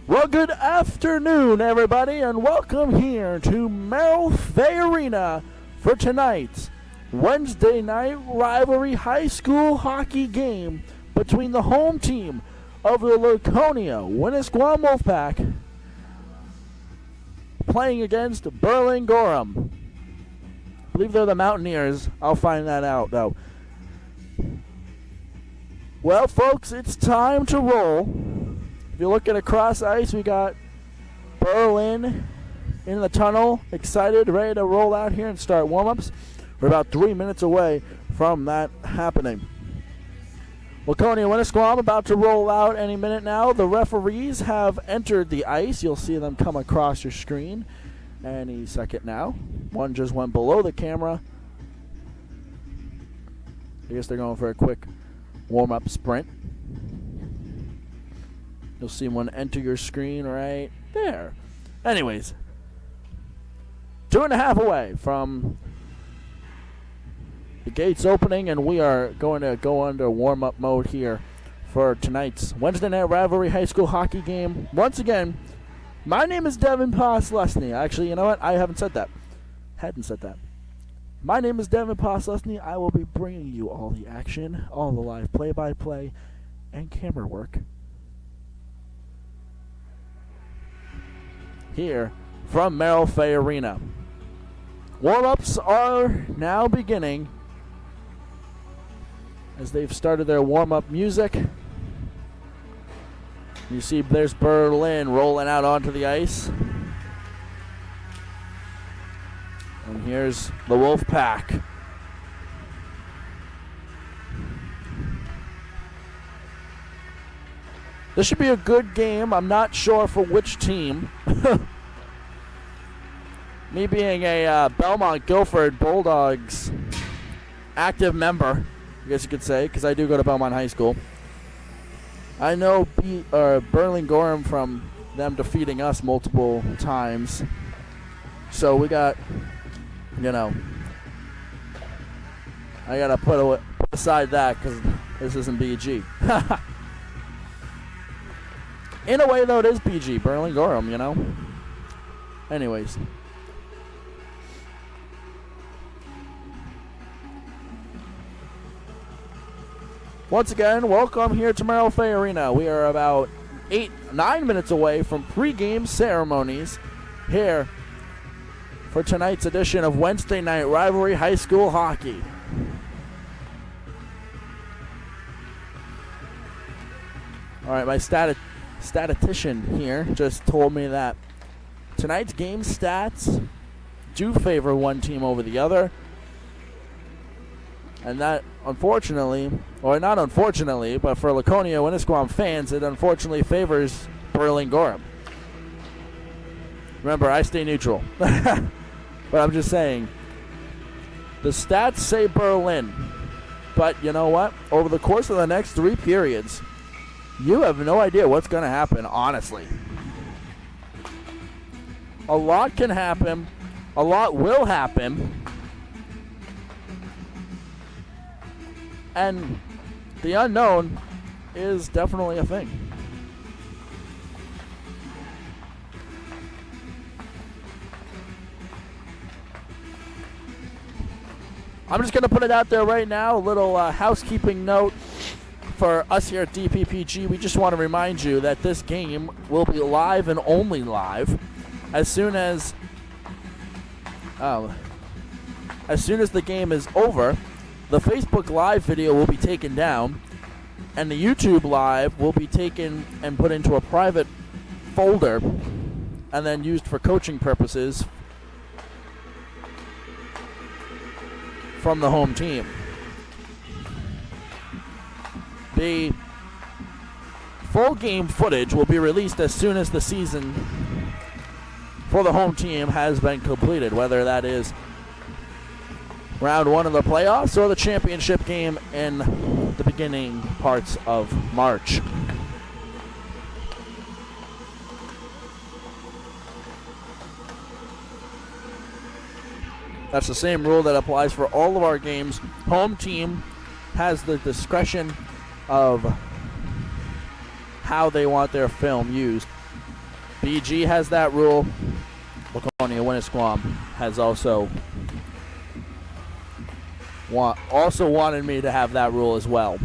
Well, good afternoon, everybody, and welcome here to Merrill Fay Arena for tonight's Wednesday night rivalry high school hockey game between the home team of the Laconia-Winnisquam Wolfpack playing against Berlin-Gorham. I believe they're the Mountaineers. I'll find that out, though. Well, folks, it's time to roll. If you're looking across ice, we got Berlin in the tunnel, excited, ready to roll out here and start warm-ups. We're about 3 minutes away from that happening. Laconia-Winnisquam about to roll out any minute now. The referees have entered the ice. You'll see them come across your screen any second now. One just went below the camera. I guess they're going for a quick warm-up sprint. You'll see one enter your screen right there. Anyways, 2.5 away from the gates opening, and we are going to go under warm-up mode here for tonight's Wednesday night rivalry high school hockey game. Once again, my name is Devin Poslesny. Actually, you know what? I hadn't said that. My name is Devin Poslesny. I will be bringing you all the action, all the live play-by-play, and camera work here from Merrill Fay Arena. Warm-ups are now beginning as they've started their warm-up music. You see there's Berlin rolling out onto the ice. And here's the Wolfpack. This should be a good game. I'm not sure for which team. Me being a Belmont-Guilford Bulldogs active member, I guess you could say, because I do go to Belmont High School. I know Berlin-Gorham from them defeating us multiple times. So we got, I got to put aside that because this isn't BG. In a way, though, it is BG, Berlin-Gorham, Anyways. Once again, welcome here to Merrill Fay Arena. We are about 9 minutes away from pregame ceremonies here for tonight's edition of Wednesday night rivalry high school hockey. All right, my statistician here just told me that tonight's game stats do favor one team over the other. And that, unfortunately, or not unfortunately, but for Laconia-Winnisquam fans, it unfortunately favors Berlin-Gorham. Remember, I stay neutral. But I'm just saying, the stats say Berlin. But you know what? Over the course of the next 3 periods, you have no idea what's going to happen, honestly. A lot can happen. A lot will happen. And the unknown is definitely a thing. I'm just going to put it out there right now, a little housekeeping note for us here at DPPG. We just want to remind you that this game will be live and only live as soon as the game is over. The Facebook Live video will be taken down, and the YouTube Live will be taken and put into a private folder and then used for coaching purposes from the home team. The full game footage will be released as soon as the season for the home team has been completed, whether that is round 1 of the playoffs or the championship game in the beginning parts of March. That's the same rule that applies for all of our games. Home team has the discretion of how they want their film used. BG has that rule. Laconia-Winnisquam has also wanted me to have that rule as well.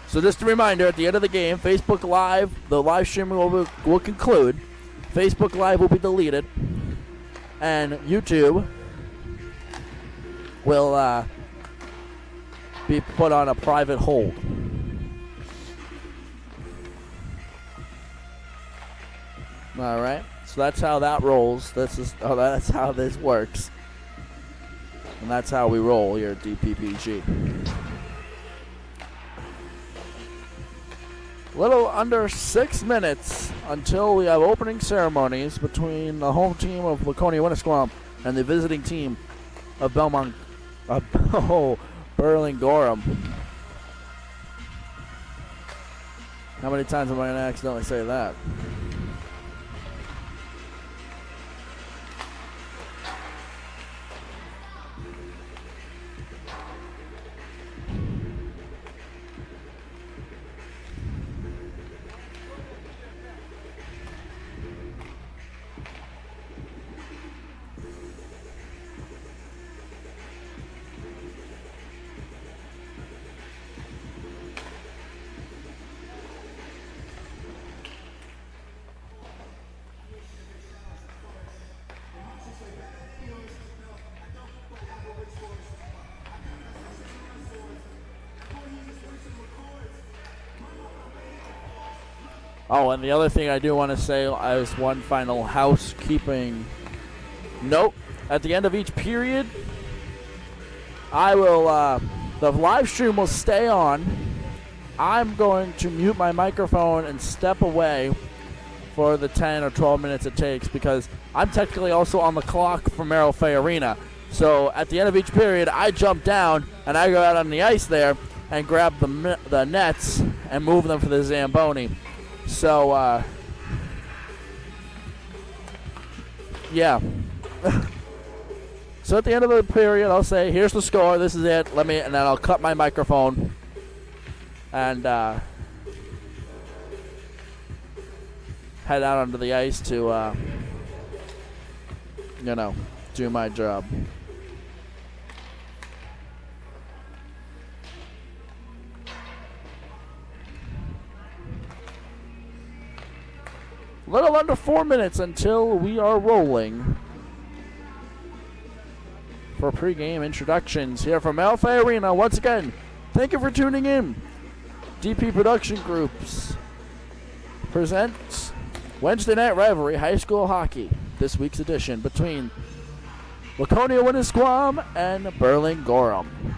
So just a reminder, at the end of the game, Facebook Live, the live streaming will conclude. Facebook Live will be deleted. And YouTube will be put on a private hold. All right, so that's how that rolls. That's how this works. And that's how we roll here at DPPG. Little under 6 minutes until we have opening ceremonies between the home team of Laconia-Winnisquam and the visiting team of Berlin-Gorham. How many times am I going to accidentally say that? Oh, and the other thing I do want to say is one final housekeeping note. At the end of each period, I will, the live stream will stay on. I'm going to mute my microphone and step away for the 10 or 12 minutes it takes because I'm technically also on the clock for Merrill Fay Arena. So at the end of each period, I jump down and I go out on the ice there and grab the nets and move them for the Zamboni. So, yeah. So at the end of the period, I'll say, here's the score, this is it, and then I'll cut my microphone and head out onto the ice to, do my job. Little under 4 minutes until we are rolling for pregame introductions here from Merrill Fay Arena. Once again, thank you for tuning in. DP Production Groups presents Wednesday Night Rivalry High School Hockey, this week's edition between Laconia-Winnisquam and Berlin-Gorham.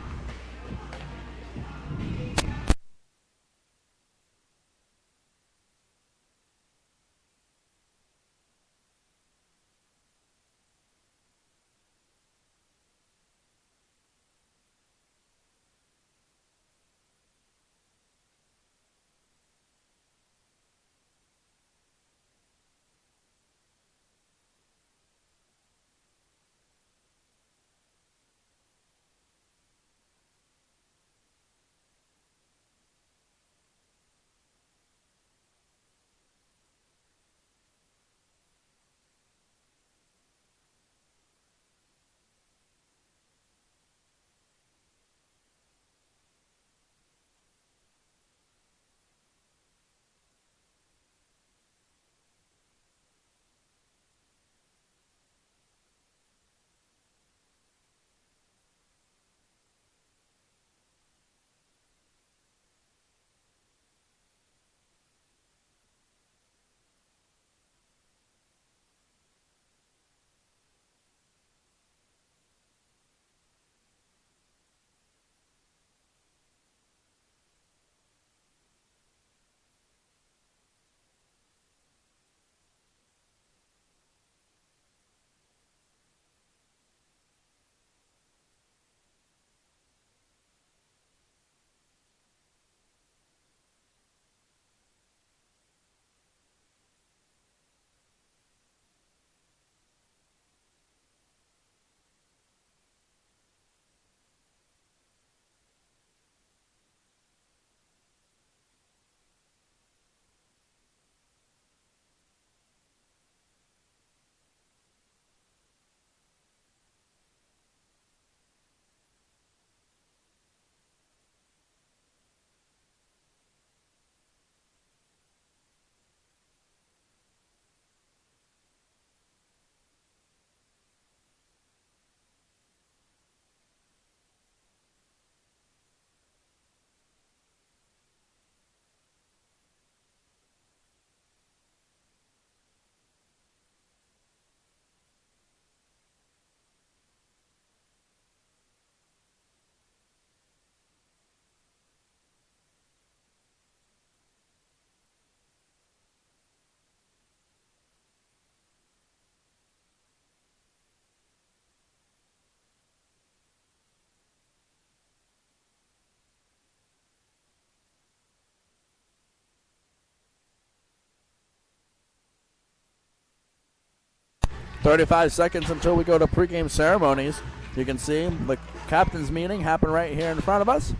35 seconds until we go to pregame ceremonies. You can see the captain's meeting happen right here in front of us.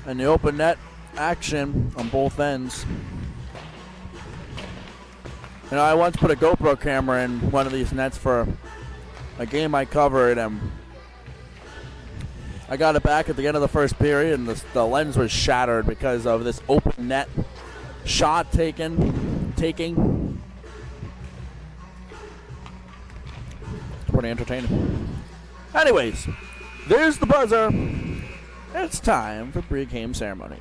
And the open net action on both ends. You know, I once put a GoPro camera in one of these nets for a game I covered, and I got it back at the end of the first period, and the lens was shattered because of this open net shot taking. Pretty entertaining. Anyways, there's the buzzer. It's time for pre-game ceremonies.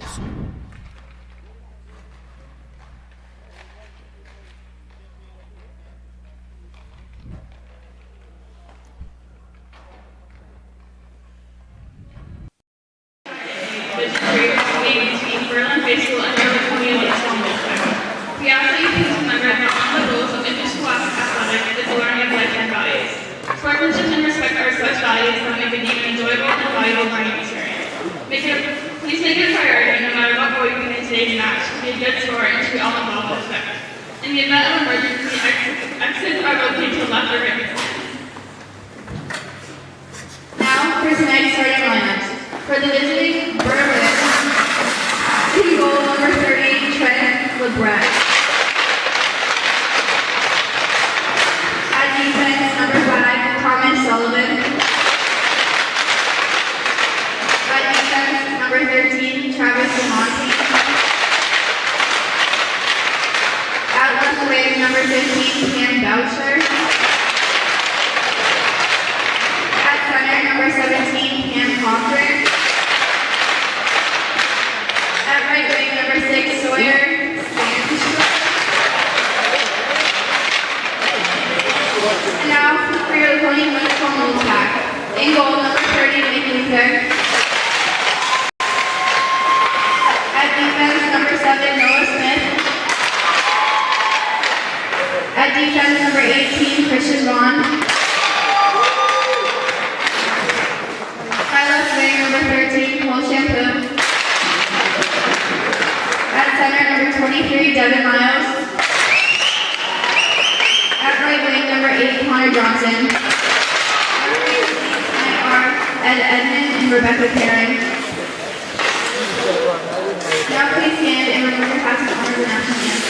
This is game between Berlin High School and Laconia-Winnisquam. We ask that you please remember that on the rules of interscholastic athletics is the learning of lifetime values. Sportsmanship and respect are such values that make the game an enjoyable and valuable learning experience. Please make it a priority, no matter what goal you win in today's match, to be a good scorer and treat all involved with respect. In the event of emergency, exits are located to the left or right of the stands. Now for tonight's starting lineups. For the visiting Berlin, team goal number 30, Trent LeBret. At defense, number 5, Thomas Sullivan. At defense, number 13, Travis DeMonte. At left wing, number 15, Cam Boucher. At center, number 17, Cam Cochran. At right wing, number 6, Sawyer Stanchuk. And now for your Laconia-Winnisquam Wolfpack. In goal, number 30, Nick Luther. At defense, number 7, Noah Smith. At defense, number 18, Christian Vaughn. At left wing, number 13, Cole Shampoo. At center, number 23, Devin Miles. At right wing, number 8, Connor Johnson. Are Ed Edmond and Rebecca Perrin. Now please stand and remember to pass on the national anthem.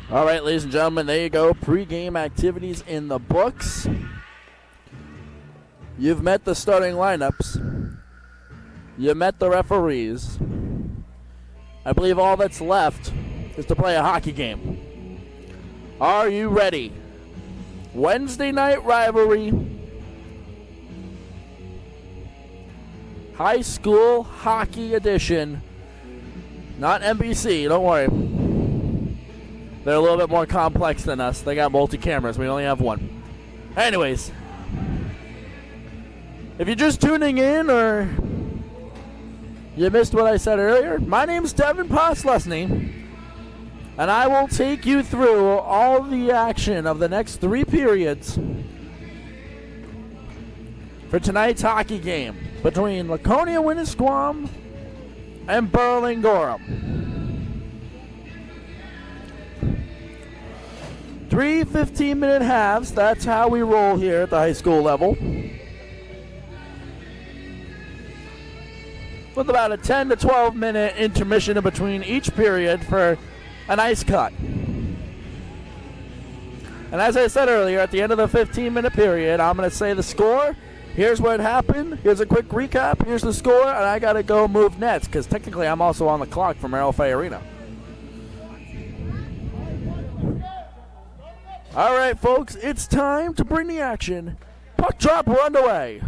All right, ladies and gentlemen, there you go. Pre-game activities in the books. You've met the starting lineups. You met the referees. I believe all that's left is to play a hockey game. Are you ready? Wednesday night rivalry. High school hockey edition. Not NBC, don't worry. They're a little bit more complex than us. They got multi-cameras. We only have one. Anyways, if you're just tuning in or you missed what I said earlier, my name's Devin Poslesny, and I will take you through all the action of the next 3 periods for tonight's hockey game between Laconia-Winnisquam and Berlin-Gorham. 3 15-minute halves. That's how we roll here at the high school level. With about a 10 to 12 minute intermission in between each period for an ice cut. And as I said earlier, at the end of the 15-minute period, I'm going to say the score. Here's what happened. Here's a quick recap. Here's the score, and I got to go move nets because technically I'm also on the clock for Merrill Fay Arena. All right, folks, it's time to bring the action. Puck drop, we're underway.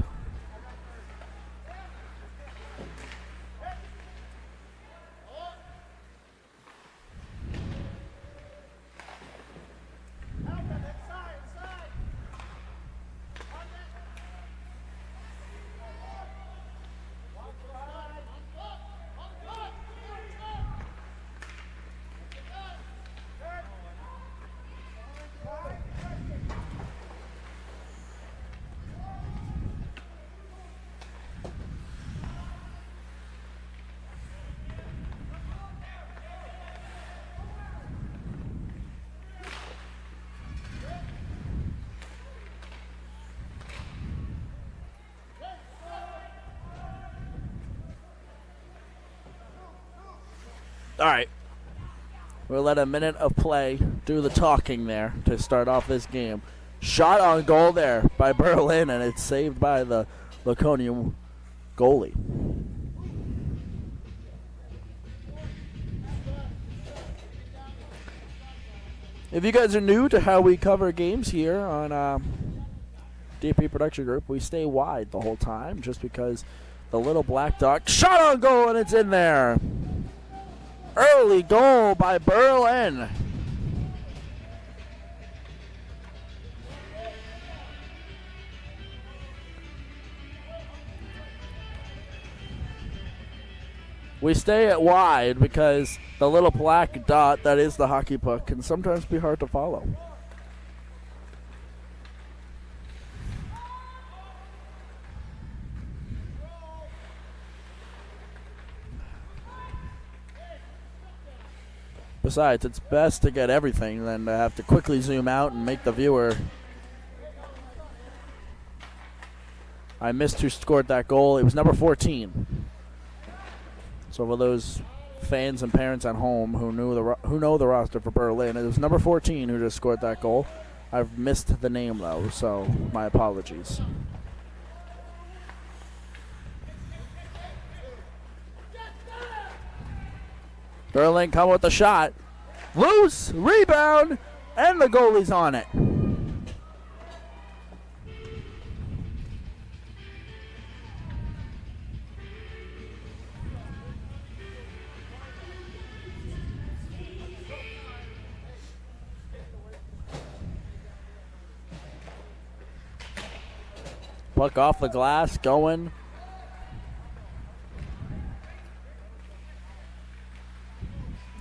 All right. We'll let a minute of play do the talking there to start off this game. Shot on goal there by Berlin, and it's saved by the Laconia goalie. If you guys are new to how we cover games here on DP Production Group, we stay wide the whole time just because the little black dot shot on goal, and it's in there. Early goal by Berlin. We stay at wide because the little black dot that is the hockey puck can sometimes be hard to follow. Besides, it's best to get everything than to have to quickly zoom out and make the viewer. I missed who scored that goal. It was number 14. So for those fans and parents at home who know the roster for Berlin, it was number 14 who just scored that goal. I've missed the name though, so my apologies. Berlin come with the shot. Loose, rebound, and the goalie's on it. Puck off the glass, going.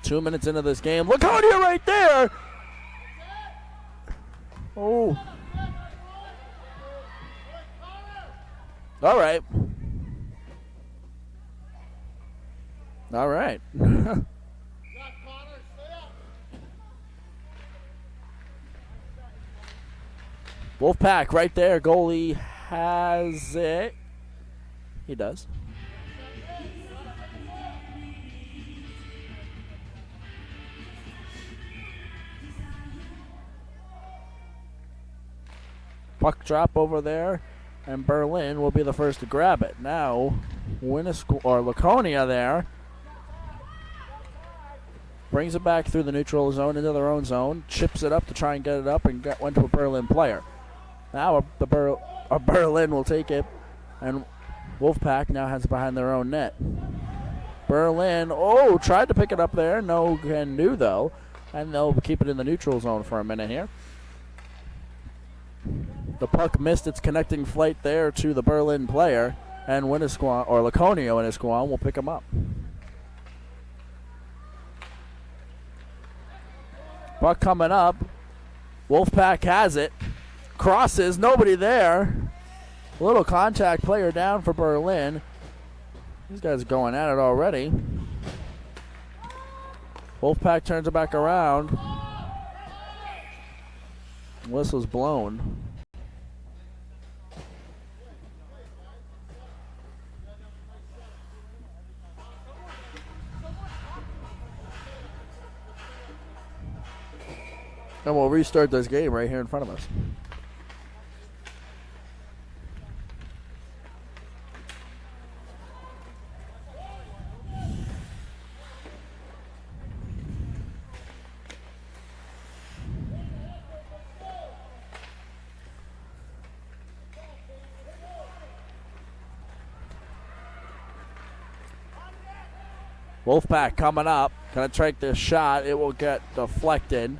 Two minutes into this game. Laconia right there. Oh. All right. All right. Wolfpack right there. Goalie has it. He does. Puck drop over there, and Berlin will be the first to grab it. Now, Laconia there brings it back through the neutral zone into their own zone, chips it up to try and get it up, and went to a Berlin player. Now a Berlin will take it, and Wolfpack now has it behind their own net. Berlin, tried to pick it up there. No can do, though, and they'll keep it in the neutral zone for a minute here. The puck missed its connecting flight there to the Berlin player, and Laconia-Winnisquam will pick him up. Puck coming up. Wolfpack has it. Crosses, nobody there. A little contact player down for Berlin. These guys are going at it already. Wolfpack turns it back around. Whistle's blown. And we'll restart this game right here in front of us. Wolfpack coming up. Gonna take this shot. It will get deflected.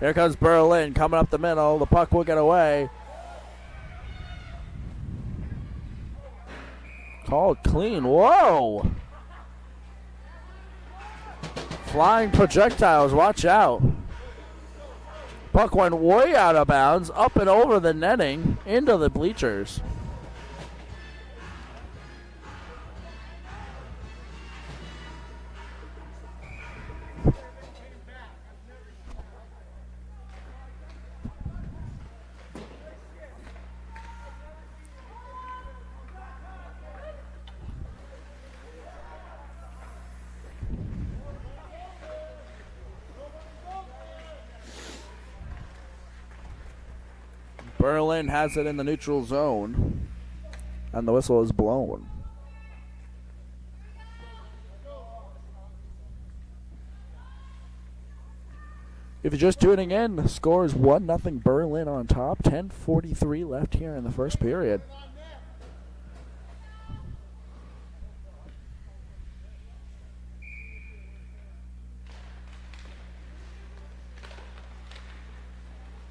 Here comes Berlin coming up the middle. The puck will get away. Called clean. Whoa! Flying projectiles, watch out. Puck went way out of bounds, up and over the netting, into the bleachers. Berlin has it in the neutral zone, and the whistle is blown. If you're just tuning in, the score is 1-0 Berlin on top. 10:43 left here in the first period.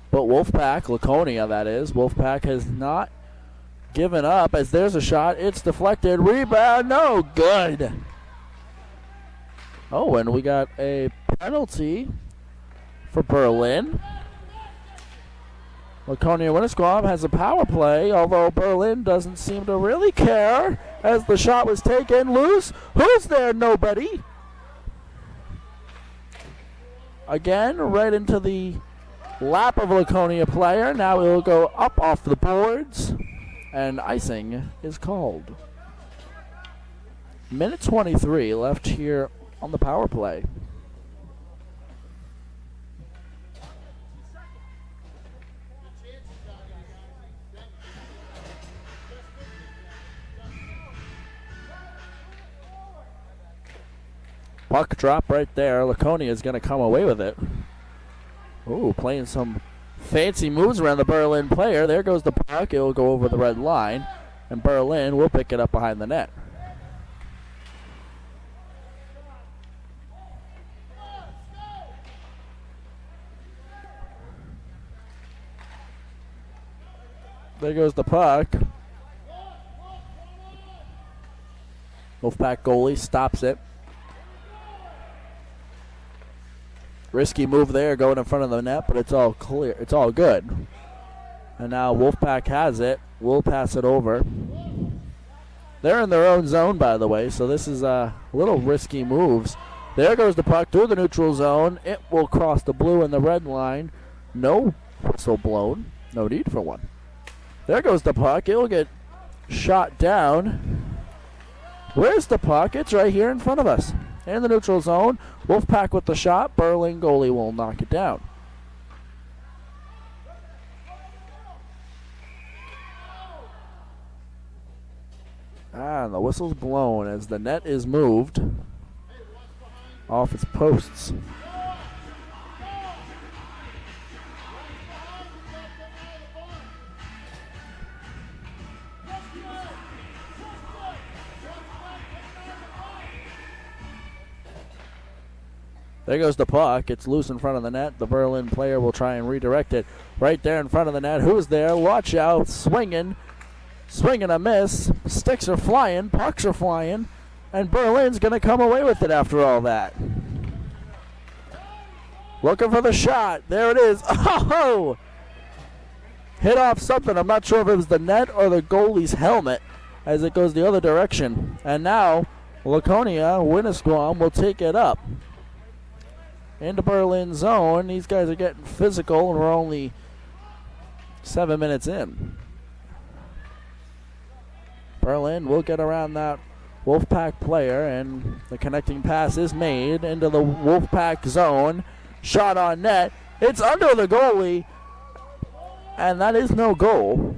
But Wolfpack, Laconia that is, Wolfpack has not given up as there's a shot. It's deflected. Rebound, no good. Oh, and we got a penalty for Berlin. Laconia-Winnisquam has a power play, although Berlin doesn't seem to really care as the shot was taken loose. Who's there? Nobody. Again, right into the lap of a Laconia player. Now it will go up off the boards, and icing is called. Minute 23 left here on the power play. Puck drop right there. Laconia is going to come away with it. Ooh, playing some fancy moves around the Berlin player. There goes the puck. It will go over the red line, and Berlin will pick it up behind the net. There goes the puck. Wolfpack goalie stops it. Risky move there, going in front of the net, but it's all clear. It's all good. And now Wolfpack has it. We'll pass it over. They're in their own zone, by the way, so this is a little risky moves. There goes the puck to the neutral zone. It will cross the blue and the red line. No whistle blown. No need for one. There goes the puck. It will get shot down. Where's the puck? It's right here in front of us. In the neutral zone. Wolfpack with the shot. Berlin goalie will knock it down. And the whistle's blown as the net is moved off its posts. There goes the puck. It's loose in front of the net. The Berlin player will try and redirect it right there in front of the net. Who's there? Watch out. Swinging. Swing and a miss. Sticks are flying. Pucks are flying. And Berlin's going to come away with it after all that. Looking for the shot. There it is. Oh! Hit off something. I'm not sure if it was the net or the goalie's helmet as it goes the other direction. And now Laconia-Winnisquam will take it up into Berlin zone. These guys are getting physical, and we're only 7 minutes in. Berlin will get around that Wolfpack player, and the connecting pass is made into the Wolfpack zone. Shot on net. It's under the goalie, and that is no goal.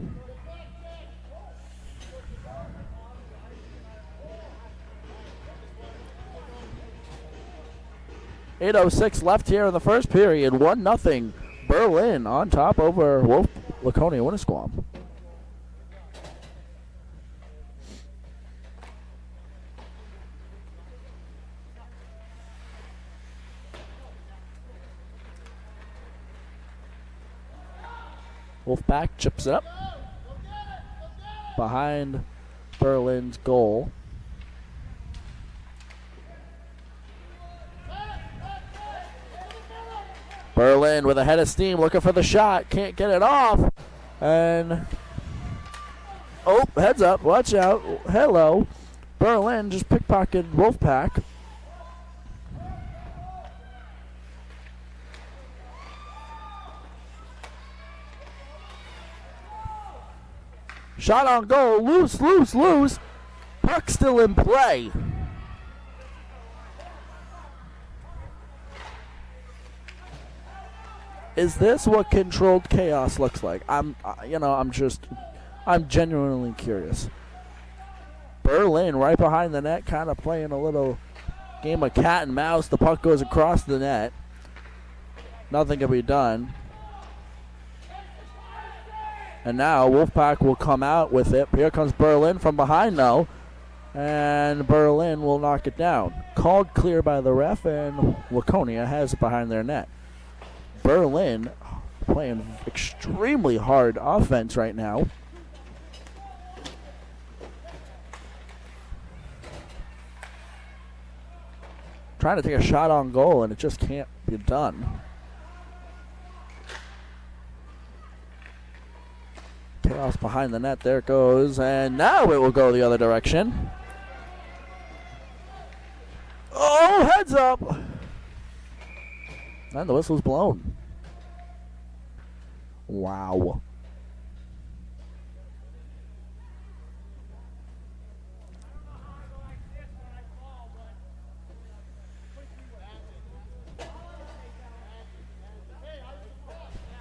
.806 left here in the first period. 1-0. Berlin on top over Laconia-Winnisquam. Wolfpack chips it up behind Berlin's goal. Berlin with a head of steam looking for the shot. Can't get it off. And, oh, heads up. Watch out. Hello. Berlin just pickpocketed Wolfpack. Shot on goal. Loose, loose, loose. Puck still in play. Is this what controlled chaos looks like? I'm genuinely curious. Berlin right behind the net, kind of playing a little game of cat and mouse. The puck goes across the net. Nothing can be done. And now Wolfpack will come out with it. Here comes Berlin from behind though. And Berlin will knock it down. Called clear by the ref, and Laconia has it behind their net. Berlin playing extremely hard offense right now. Trying to take a shot on goal, and it just can't be done. Chaos behind the net. There it goes. And now it will go the other direction. Oh, heads up. And the whistle's blown. Wow.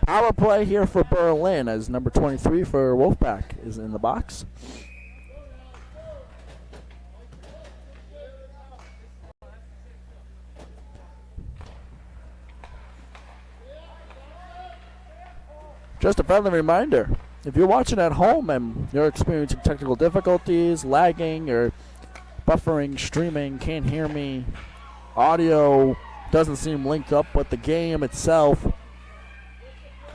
Power play here for Berlin as number 23 for Wolfpack is in the box. Just a friendly reminder, if you're watching at home and you're experiencing technical difficulties, lagging, or buffering, streaming, can't hear me, audio doesn't seem linked up with the game itself,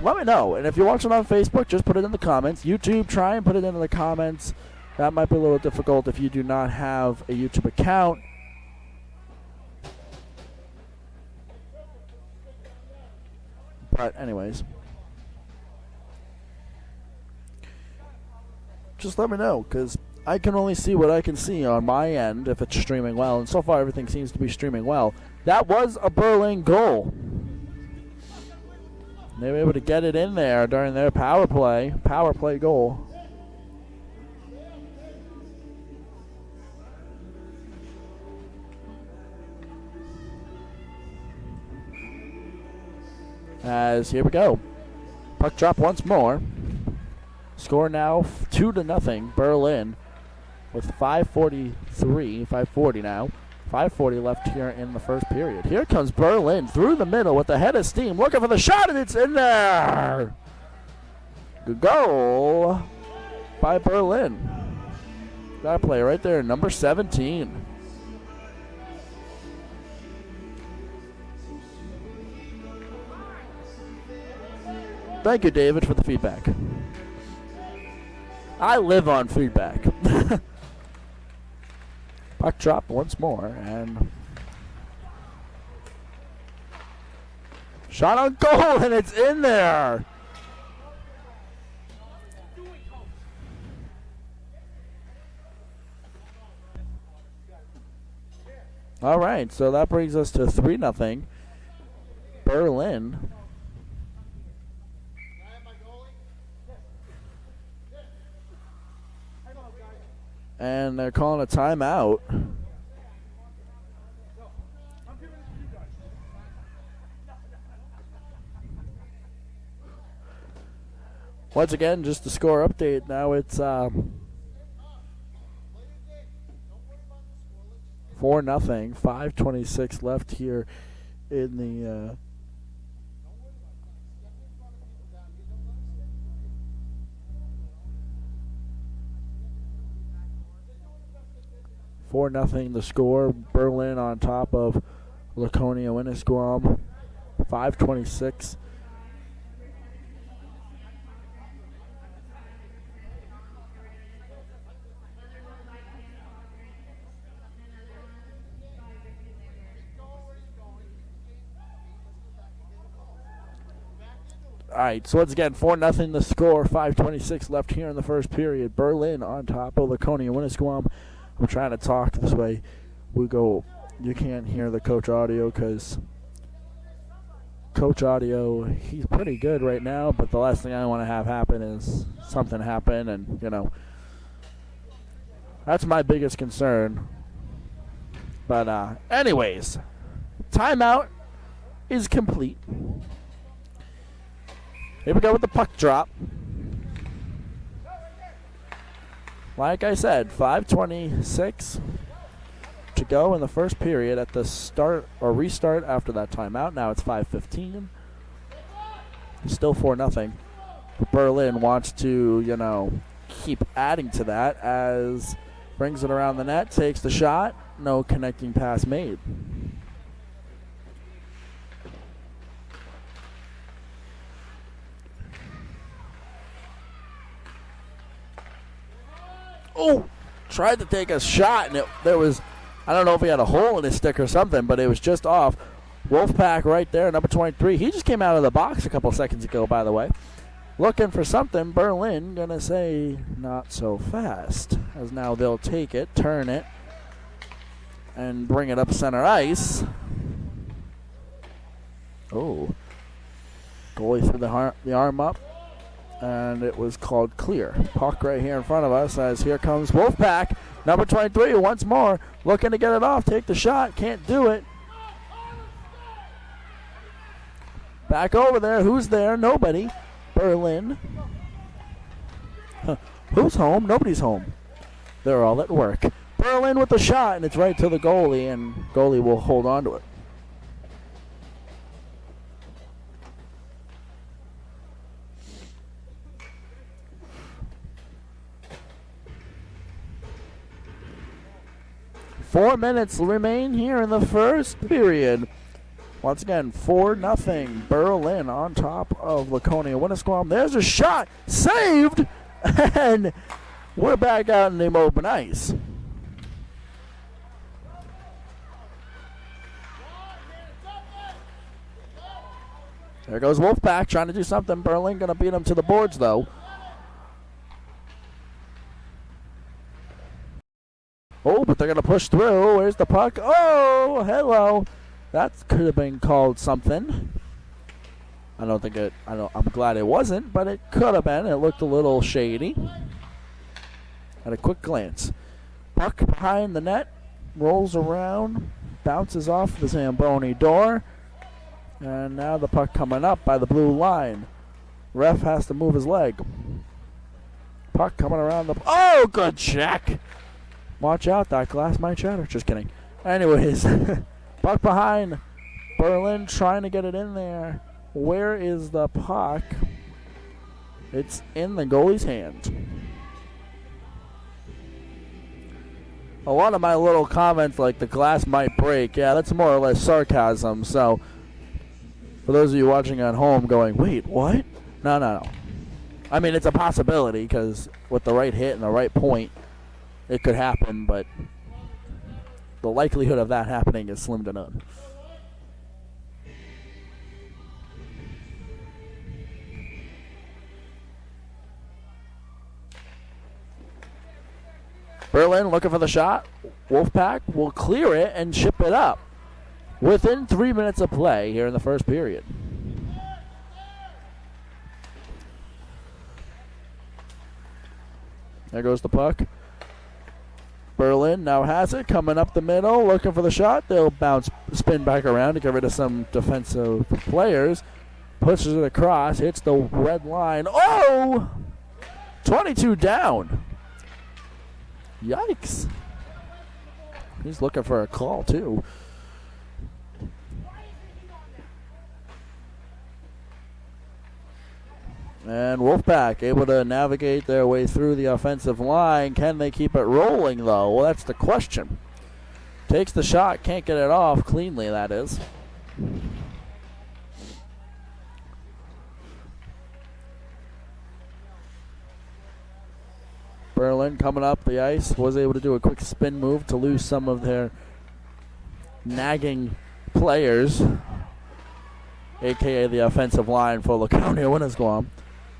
let me know. And if you're watching on Facebook, just put it in the comments. YouTube, try and put it in the comments. That might be a little difficult if you do not have a YouTube account. But anyways, just let me know, because I can only see what I can see on my end if it's streaming well, and so far everything seems to be streaming well. That was a Berlin goal. They were able to get it in there during their power play goal. As here we go. Puck drop once more. Score now 2-0. Berlin with 5:40 now. 5:40 left here in the first period. Here comes Berlin through the middle with the head of steam, looking for the shot, and it's in there. Good goal by Berlin. That play right there, number 17. Thank you, David, for the feedback. I live on feedback. Puck drop once more, and shot on goal, and it's in there. All right, so that brings us to 3-0. Berlin. And they're calling a timeout. Once again, just the score update. Now it's 4-0. 5:26 left here in the 4-0 the score. Berlin on top of Laconia-Winnisquam. 5:26. All right, so once again, 4-0 the score. 5:26 left here in the first period. Berlin on top of Laconia-Winnisquam. I'm trying to talk this way. We go. You can't hear the coach audio because coach audio, he's pretty good right now. But the last thing I want to have happen is something happen, and that's my biggest concern. But anyways, timeout is complete. Here we go with the puck drop. Like I said, 5:26 to go in the first period at the start or restart after that timeout. Now it's 5:15. Still 4-0. Berlin wants to, keep adding to that as brings it around the net, takes the shot. No connecting pass made. Oh, tried to take a shot, and there was, I don't know if he had a hole in his stick or something, but it was just off. Wolfpack right there, number 23. He just came out of the box a couple seconds ago, by the way. Looking for something. Berlin going to say not so fast, as now they'll take it, turn it, and bring it up center ice. Oh. Goalie threw the arm up. And it was called clear. Puck right here in front of us as here comes Wolfpack. Number 23 once more. Looking to get it off. Take the shot. Can't do it. Back over there. Who's there? Nobody. Berlin. Who's home? Nobody's home. They're all at work. Berlin with the shot, and it's right to the goalie, and goalie will hold on to it. Four minutes remain here in the first period. Once again, 4-0. Berlin on top of Laconia-Winnisquam. There's a shot. Saved. And we're back out in the open ice. There goes Wolfpack trying to do something. Berlin going to beat him to the boards, though. Oh, but they're going to push through. Where's the puck? Oh, hello. That could have been called something. I'm glad it wasn't, but it could have been. It looked a little shady. At a quick glance. Puck behind the net. Rolls around. Bounces off the Zamboni door. And now the puck coming up by the blue line. Ref has to move his leg. Puck coming around the... Oh, good check. Watch out, that glass might shatter. Just kidding. Anyways, puck behind. Berlin trying to get it in there. Where is the puck? It's in the goalie's hand. A lot of my little comments like the glass might break, yeah, that's more or less sarcasm. So, for those of you watching at home going, wait, what? No. I mean, it's a possibility because with the right hit and the right point, it could happen, but the likelihood of that happening is slim to none. Berlin looking for the shot. Wolfpack will clear it and ship it up within 3 minutes of play here in the first period. There goes the puck. Berlin now has it, coming up the middle, looking for the shot. They'll spin back around to get rid of some defensive players. Pushes it across, hits the red line. Oh! 22 down. Yikes. He's looking for a call, too. And Wolfpack able to navigate their way through the offensive line. Can they keep it rolling, though? Well, that's the question. Takes the shot, can't get it off cleanly, that is. Berlin coming up the ice, was able to do a quick spin move to lose some of their nagging players, a.k.a. the offensive line for Laconia-Winnisquam.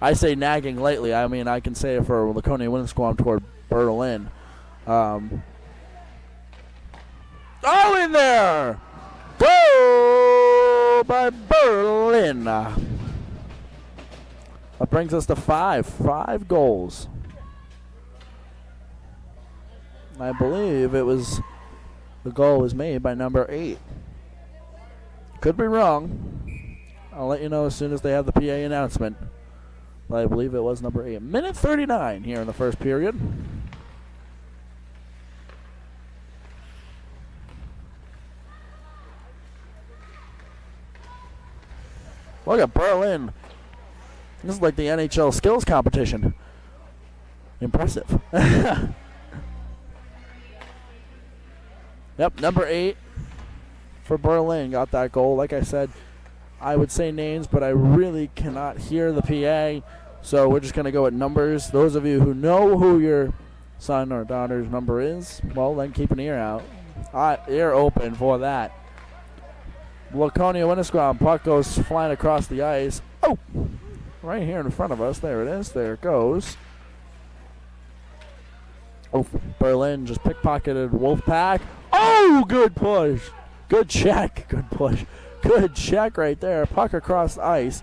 I say nagging lately. I mean, I can say it for Laconia-Winnisquam toward Berlin. Oh, in there! Goal by Berlin. That brings us to 5 goals. I believe the goal was made by number 8. Could be wrong. I'll let you know as soon as they have the PA announcement. But I believe it was number 8. Minute 39 here in the first period. Look at Berlin. This is like the NHL skills competition. Impressive. Yep, number 8 for Berlin got that goal. Like I said, I would say names, but I really cannot hear the PA, so we're just going to go with numbers. Those of you who know who your son or daughter's number is, well, then keep an ear out. Ear open for that. Laconia-Winnisquam, puck goes flying across the ice. Oh! Right here in front of us. There it is. There it goes. Oh, Berlin just pickpocketed Wolfpack. Oh, good push. Good check. Good push. Good check right there. Puck across the ice.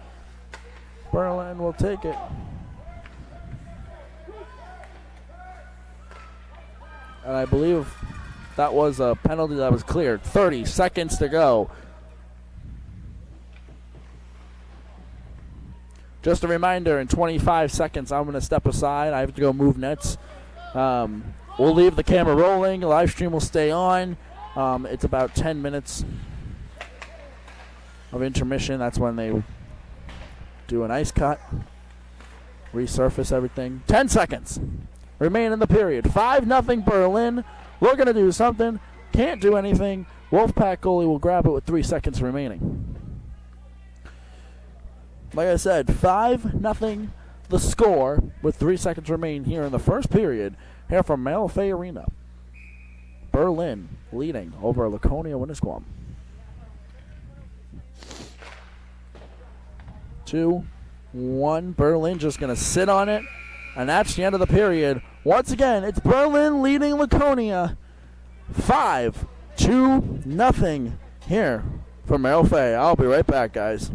Berlin will take it. And I believe that was a penalty that was cleared. 30 seconds to go. Just a reminder, in 25 seconds, I'm going to step aside. I have to go move nets. We'll leave the camera rolling. The live stream will stay on. It's about 10 minutes of intermission. That's when they do an ice cut, resurface everything. 10 seconds remain in the period. 5-0 Berlin. We're going to do something. Can't do anything. Wolfpack goalie will grab it with 3 seconds remaining. Like I said, 5-0 the score with 3 seconds remain here in the first period here from Malafay Arena. Berlin leading over Laconia-Winnisquam. 2-1. Berlin just going to sit on it, and that's the end of the period. Once again, it's Berlin leading Laconia 5-0 here from Malafay. I'll be right back, guys.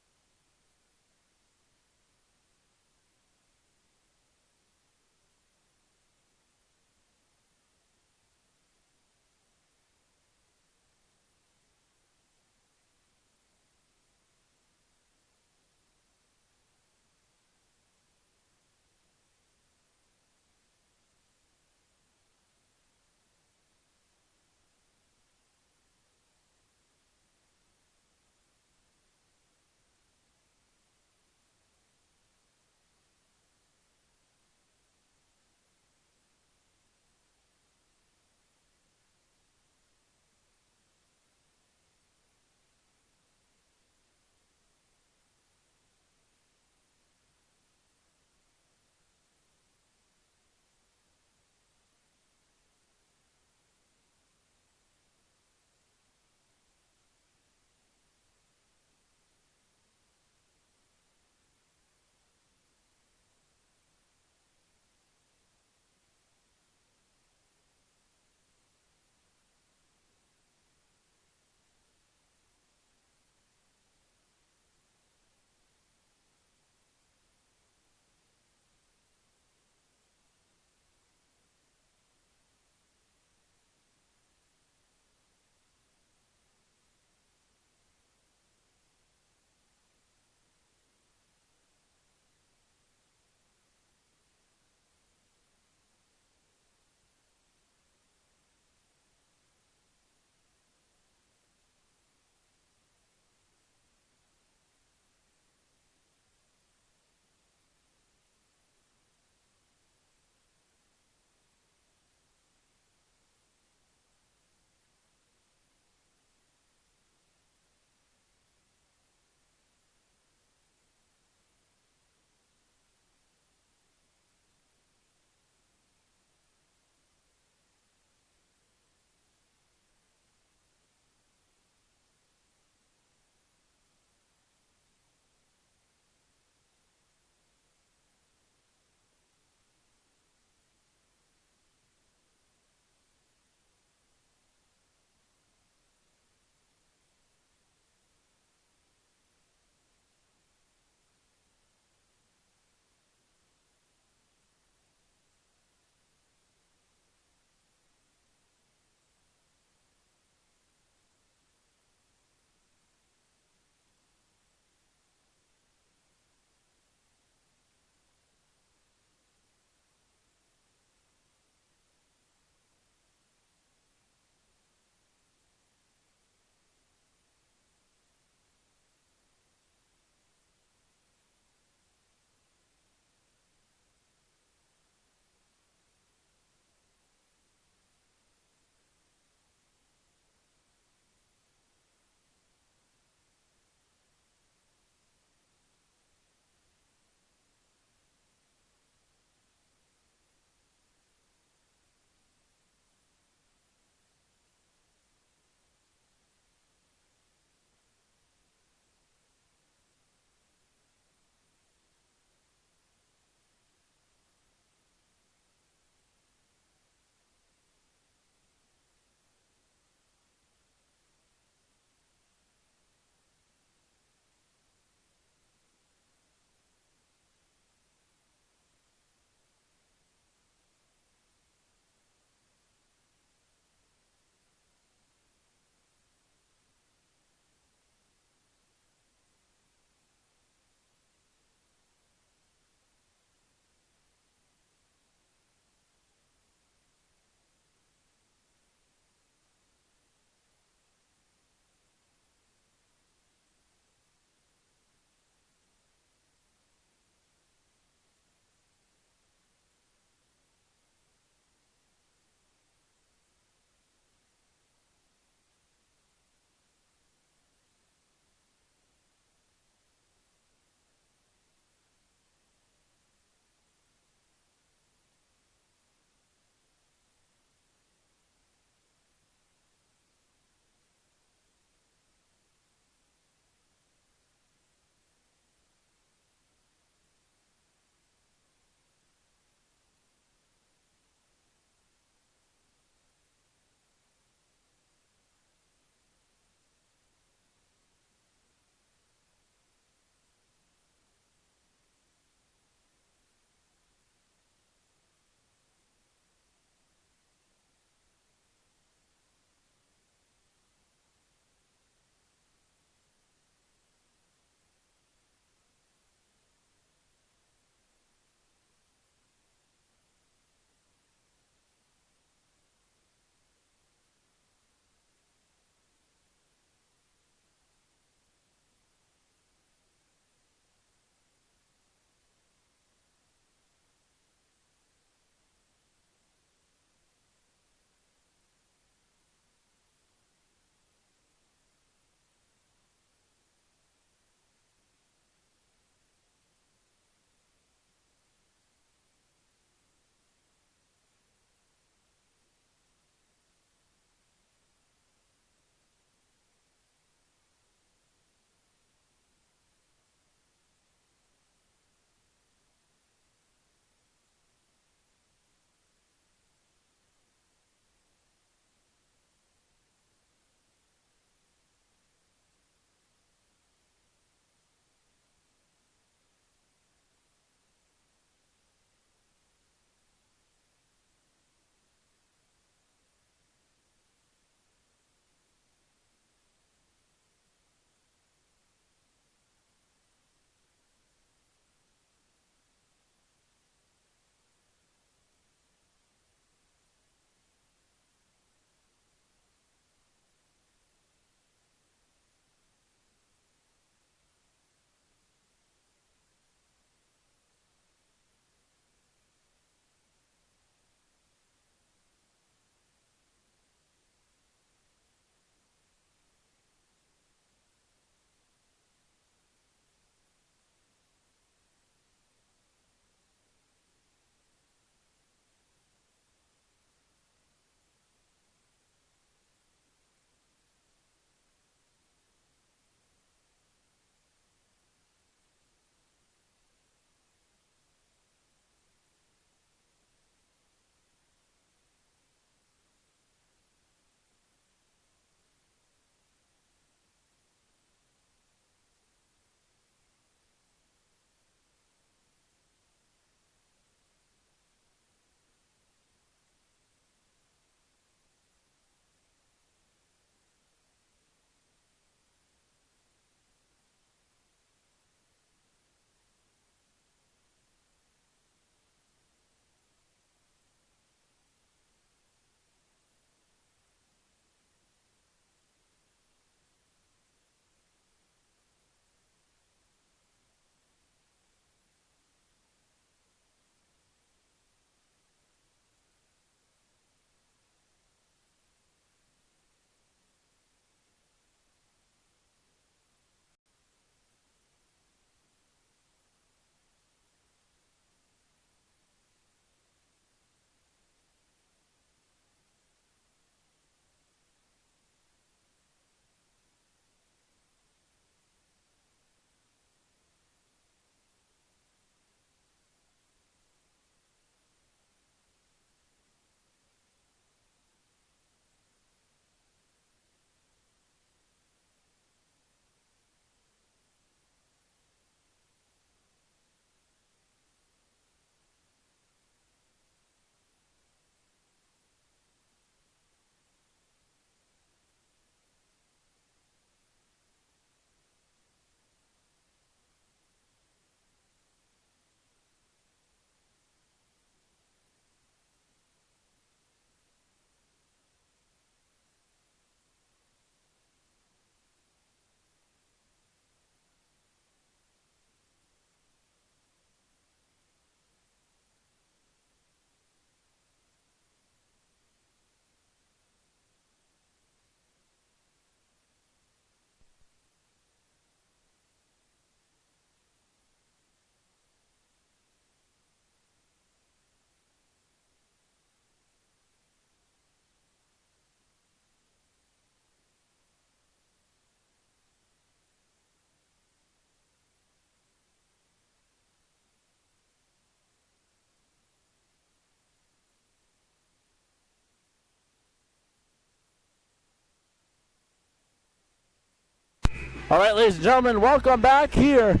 All right, ladies and gentlemen, welcome back here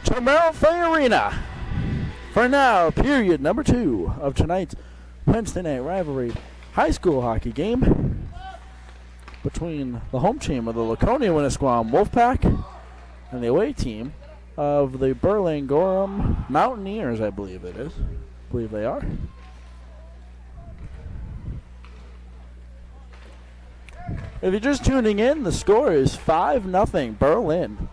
to Merrill Fay Arena. For now, period number 2 of tonight's Wednesday night rivalry high school hockey game between the home team of the Laconia-Winnisquam Wolfpack and the away team of the Berlin-Gorham Mountaineers, I believe it is. I believe they are. If you're just tuning in, the score is 5-0 Berlin.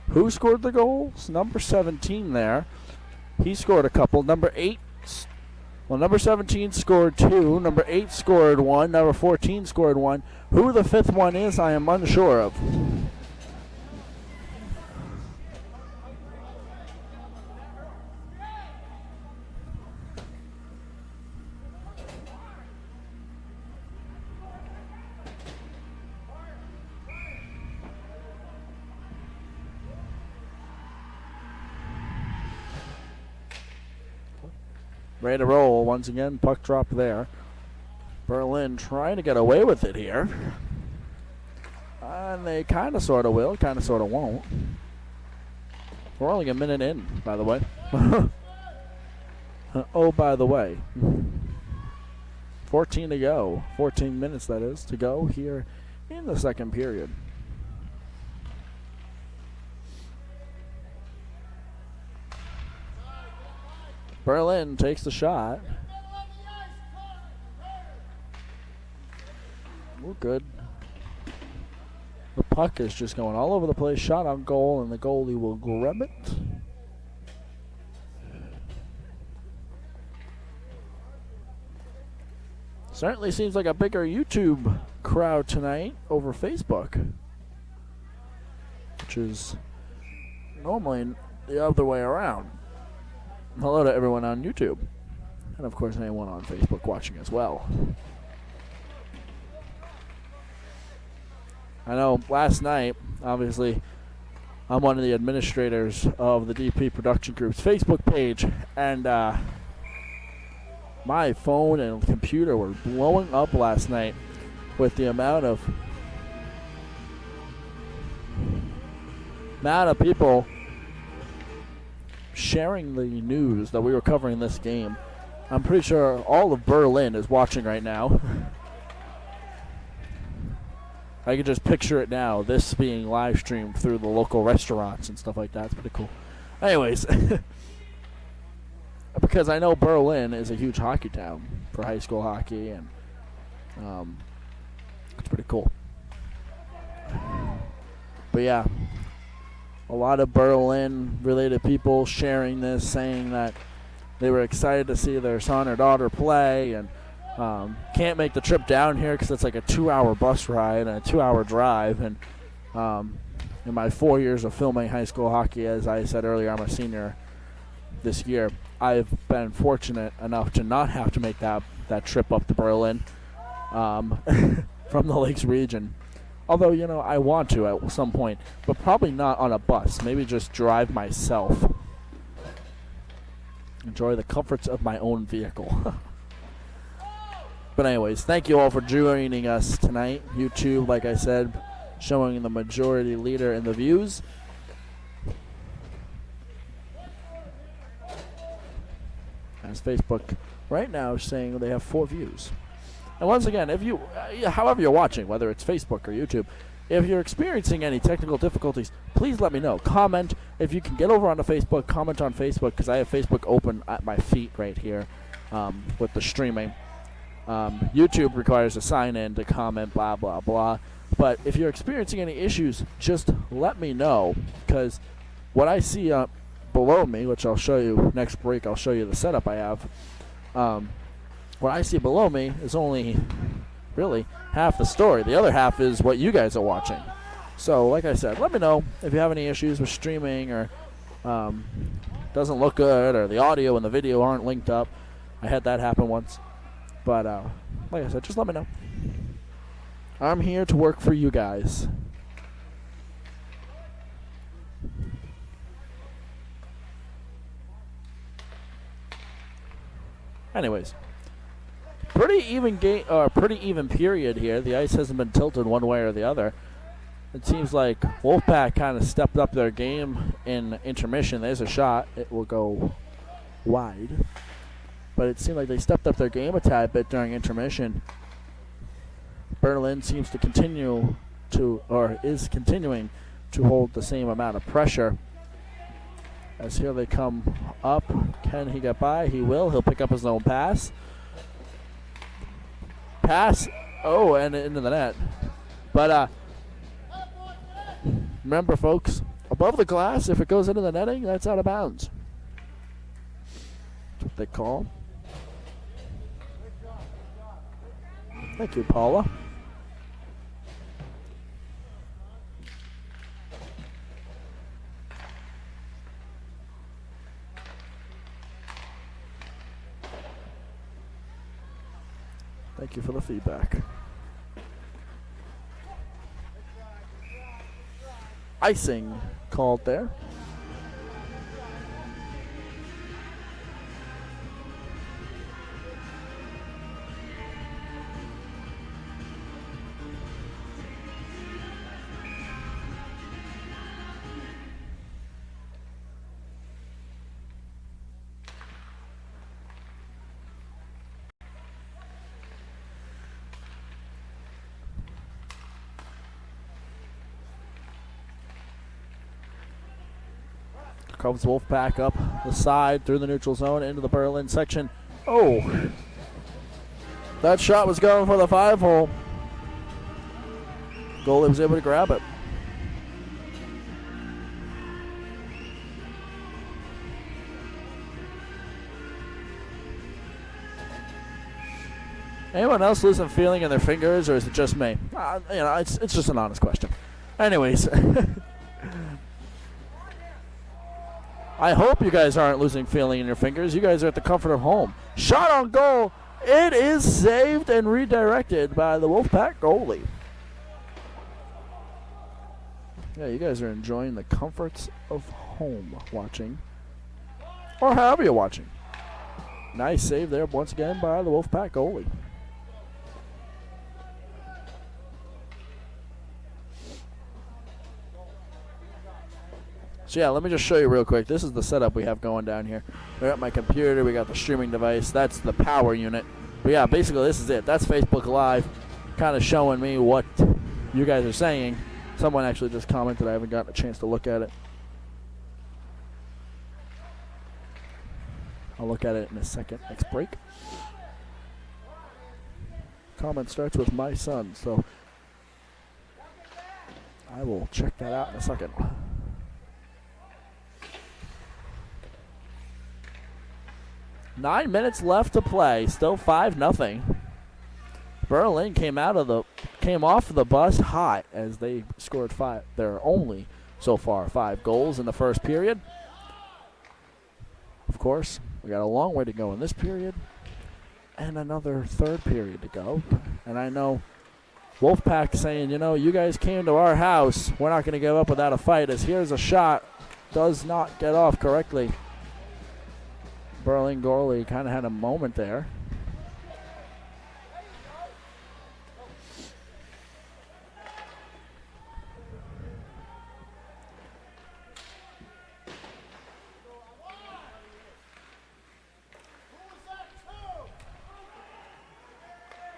Who scored the goals? Number 17 there. He scored a couple. Number 17 scored 2. Number 8 scored 1. Number 14 scored 1. Who the 5th one is, I am unsure of. Ready to roll once again. Puck drop there. Berlin trying to get away with it here. And they kind of sort of will, kind of sort of won't. We're only a minute in, by the way. Oh, by the way. 14 to go. 14 minutes, that is, to go here in the second period. Berlin takes the shot. We're good. The puck is just going all over the place. Shot on goal, and the goalie will grab it. Certainly seems like a bigger YouTube crowd tonight over Facebook, which is normally the other way around. Hello to everyone on YouTube, and of course anyone on Facebook watching as well. I know last night, obviously, I'm one of the administrators of the DP Production Group's Facebook page, and my phone and computer were blowing up last night with the amount of people sharing the news that we were covering this game. I'm pretty sure all of Berlin is watching right now. I can just picture it now, this being live streamed through the local restaurants and stuff like that. It's pretty cool. Anyways, because I know Berlin is a huge hockey town for high school hockey, and it's pretty cool. But yeah, a lot of Berlin-related people sharing this, saying that they were excited to see their son or daughter play, and can't make the trip down here because it's like a 2-hour bus ride and a 2-hour drive. And in my 4 years of filming high school hockey, as I said earlier, I'm a senior this year. I've been fortunate enough to not have to make that trip up to Berlin from the Lakes region. Although, you know, I want to at some point, but probably not on a bus. Maybe just drive myself. Enjoy the comforts of my own vehicle. But anyways, thank you all for joining us tonight. YouTube, like I said, showing the majority leader in the views. As Facebook right now is saying they have 4 views. And once again, if you, however you're watching, whether it's Facebook or YouTube, if you're experiencing any technical difficulties, please let me know. Comment. If you can get over onto Facebook, comment on Facebook, because I have Facebook open at my feet right here with the streaming. YouTube requires a sign-in to comment, blah, blah, blah. But if you're experiencing any issues, just let me know, because what I see below me, which I'll show you next break, I'll show you the setup I have. What I see below me is only really half the story. The other half is what you guys are watching. So, like I said, let me know if you have any issues with streaming, or doesn't look good, or the audio and the video aren't linked up. I had that happen once. But, like I said, just let me know. I'm here to work for you guys. Anyways, pretty even game, or pretty even period here. The ice hasn't been tilted one way or the other. It seems like Wolfpack kind of stepped up their game in intermission. There's a shot. It will go wide. But it seemed like they stepped up their game a tad bit during intermission. Berlin seems to continue to, or is continuing to hold the same amount of pressure. As here they come up. Can he get by? He will. He'll pick up his own pass. Pass. Oh, and into the net. But remember, folks, above the glass, if it goes into the netting, that's out of bounds. That's what they call. Thank you, Paula. Thank you for the feedback. Icing called there. Comes Wolfpack up the side through the neutral zone into the Berlin section. Oh, that shot was going for the 5-hole. Goalie was able to grab it. Anyone else losing feeling in their fingers, or is it just me? It's just an honest question. Anyways. I hope you guys aren't losing feeling in your fingers. You guys are at the comfort of home. Shot on goal. It is saved and redirected by the Wolfpack goalie. Yeah, you guys are enjoying the comforts of home watching. Or however you're watching. Nice save there once again by the Wolfpack goalie. So yeah, let me just show you real quick. This is the setup we have going down here. We got my computer, we got the streaming device, that's the power unit. But yeah, basically this is it. That's Facebook Live, kind of showing me what you guys are saying. Someone actually just commented, I haven't gotten a chance to look at it. I'll look at it in a second. Next break. Comment starts with my son, so I will check that out in a second. Nine minutes left to play. Still 5-0. Berlin came off the bus hot as they scored 5. There are only so far 5 goals in the first period. Of course, we got a long way to go in this period, and another third period to go. And I know Wolfpack saying, you guys came to our house. We're not going to give up without a fight. As here's a shot, does not get off correctly. Berlin goalie kind of had a moment there.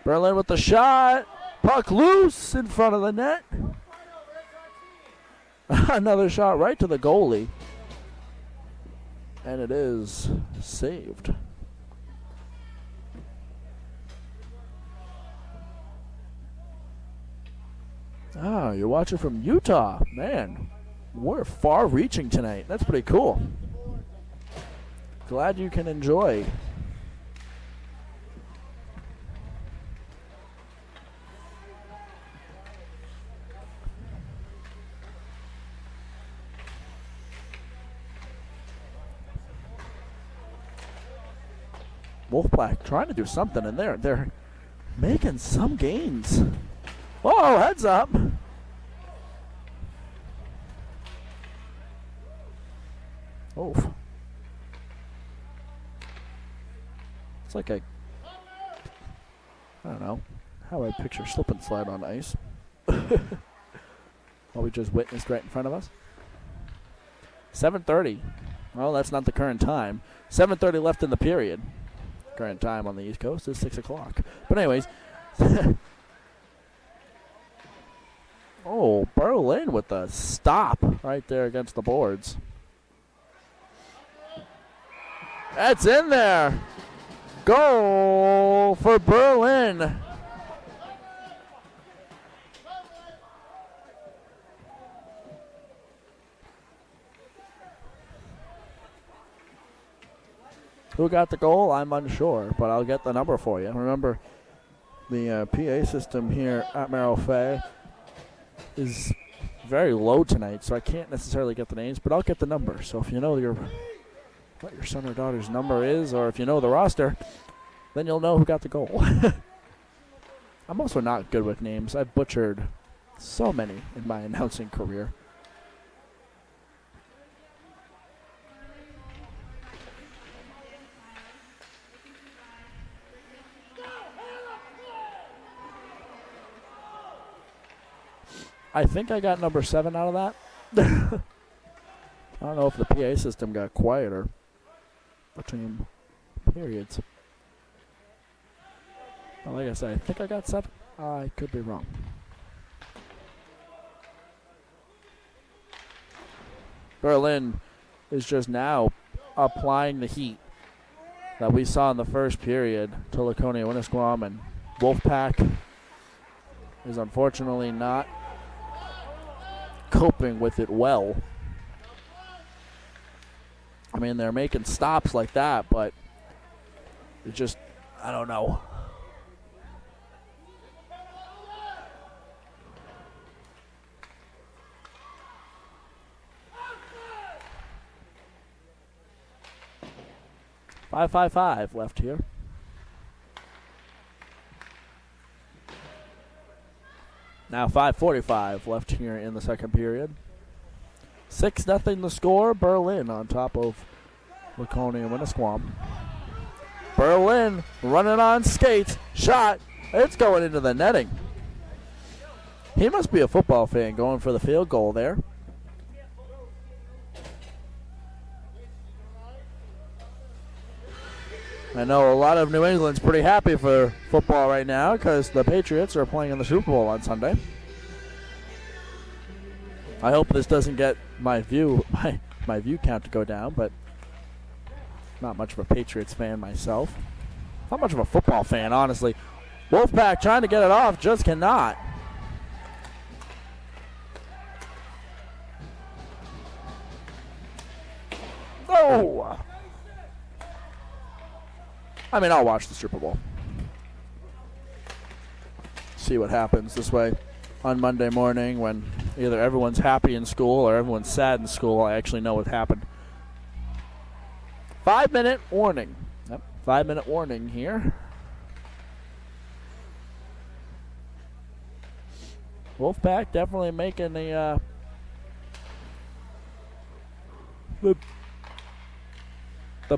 Berlin with the shot. Puck loose in front of the net. Another shot right to the goalie. And it is saved. Ah, you're watching from Utah. Man, we're far-reaching tonight. That's pretty cool. Glad you can enjoy. Wolfpack trying to do something in there. They're making some gains. Whoa, heads up. Oh. It's like a I don't know how I picture slip and slide on ice. What we just witnessed right in front of us. 7:30. Well, that's not the current time. 7:30 left in the period. Current time on the East Coast is 6 o'clock. But anyways. Oh, Berlin with the stop right there against the boards. That's in there. Goal for Berlin. Who got the goal? I'm unsure, but I'll get the number for you. Remember, the PA system here at Merrill Fay is very low tonight, so I can't necessarily get the names, but I'll get the number. So if you know what your son or daughter's number is, or if you know the roster, then you'll know who got the goal. I'm also not good with names. I've butchered so many in my announcing career. I think I got number 7 out of that. I don't know if the PA system got quieter between periods. But like I said, I think I got 7. I could be wrong. Berlin is just now applying the heat that we saw in the first period to Laconia-Winnisquam, and Wolfpack is unfortunately not coping with it well. I mean, they're making stops like that, but it just, I don't know. .555 left here. Now 5:45 left here in the second period. 6-0 the score. Berlin on top of Laconia-Winnisquam. Berlin running on skates. Shot. It's going into the netting. He must be a football fan going for the field goal there. I know a lot of New England's pretty happy for football right now because the Patriots are playing in the Super Bowl on Sunday. I hope this doesn't get my view count to go down, but not much of a Patriots fan myself. Not much of a football fan, honestly. Wolfpack trying to get it off, just cannot. Oh! I mean, I'll watch the Super Bowl. See what happens this way on Monday morning when either everyone's happy in school or everyone's sad in school. I actually know what happened. 5-minute warning. Yep, 5-minute warning here. Wolfpack definitely making the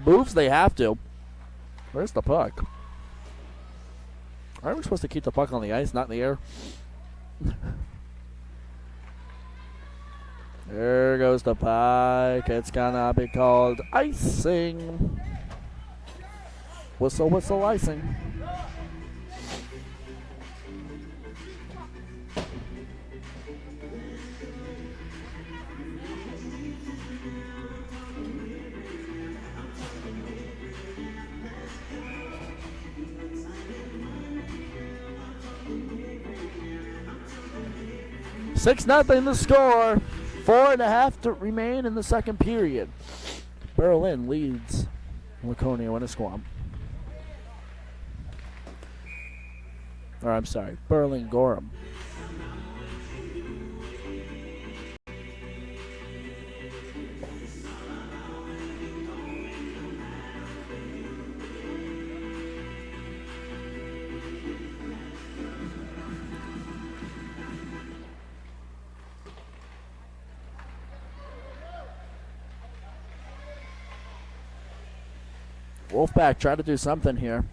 moves they have to. Where's the puck? Aren't we supposed to keep the puck on the ice, not in the air? There goes the puck. It's gonna be called icing. Whistle, whistle, icing. Six nothing the score. 4.5 to remain in the second period. Berlin leads Laconia-Winnisquam. Or I'm sorry, Berlin-Gorham. Wolfpack try to do something here.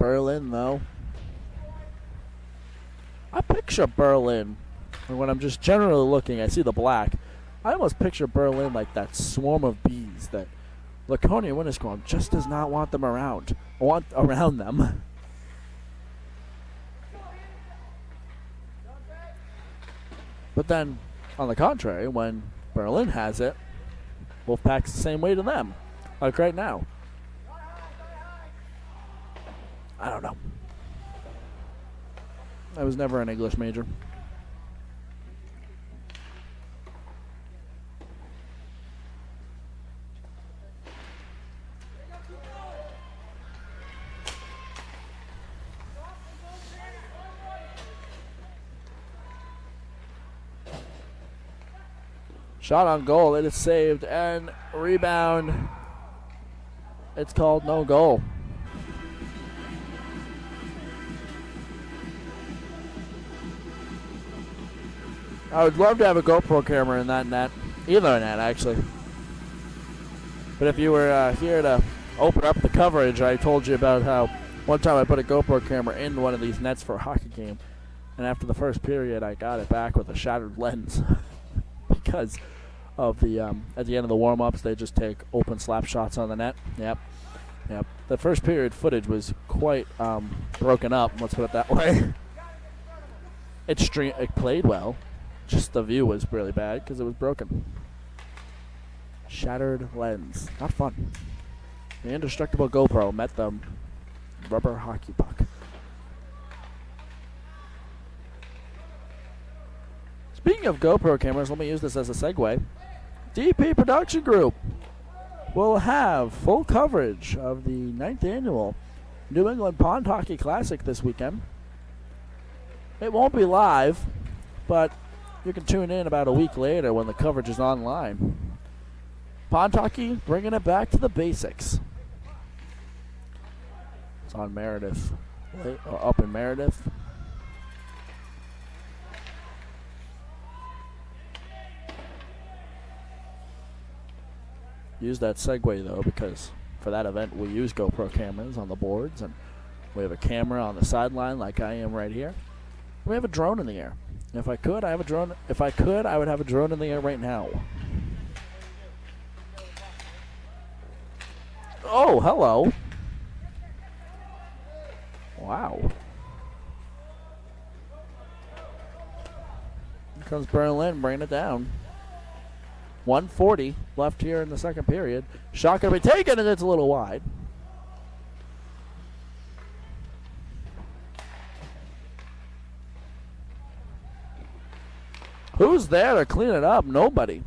Berlin, though. I picture Berlin, and when I'm just generally looking, I see the black. I almost picture Berlin like that swarm of bees that Laconia-Winnisquam just does not want them around. Want around them. But then, on the contrary, when Berlin has it, Wolfpack's the same way to them. Like right now. I don't know. I was never an English major. Shot on goal, it is saved, and rebound. It's called no goal. I would love to have a GoPro camera in that net. Either net, actually. But if you were here to open up the coverage, I told you about how one time I put a GoPro camera in one of these nets for a hockey game. And after the first period, I got it back with a shattered lens. Because of the, at the end of the warm-ups, they just take open slap shots on the net. Yep. The first period footage was quite broken up, let's put it that way. It played well. Just the view was really bad because it was broken. Shattered lens. Not fun. The indestructible GoPro met the rubber hockey puck. Speaking of GoPro cameras, let me use this as a segue. DP Production Group will have full coverage of the 9th annual New England Pond Hockey Classic this weekend. It won't be live, but you can tune in about a week later when the coverage is online. Pond hockey, bringing it back to the basics. It's on Meredith, up in Meredith. Use that segue though, because for that event we use GoPro cameras on the boards, and we have a camera on the sideline like I am right here. We have a drone in the air. If I could, I have a drone. If I could, I would have a drone in the air right now. Oh, hello. Wow. Here comes Berlin, bringing it down. 1:40 left here in the second period. Shot going to be taken, and it's a little wide. Who's there to clean it up? Nobody.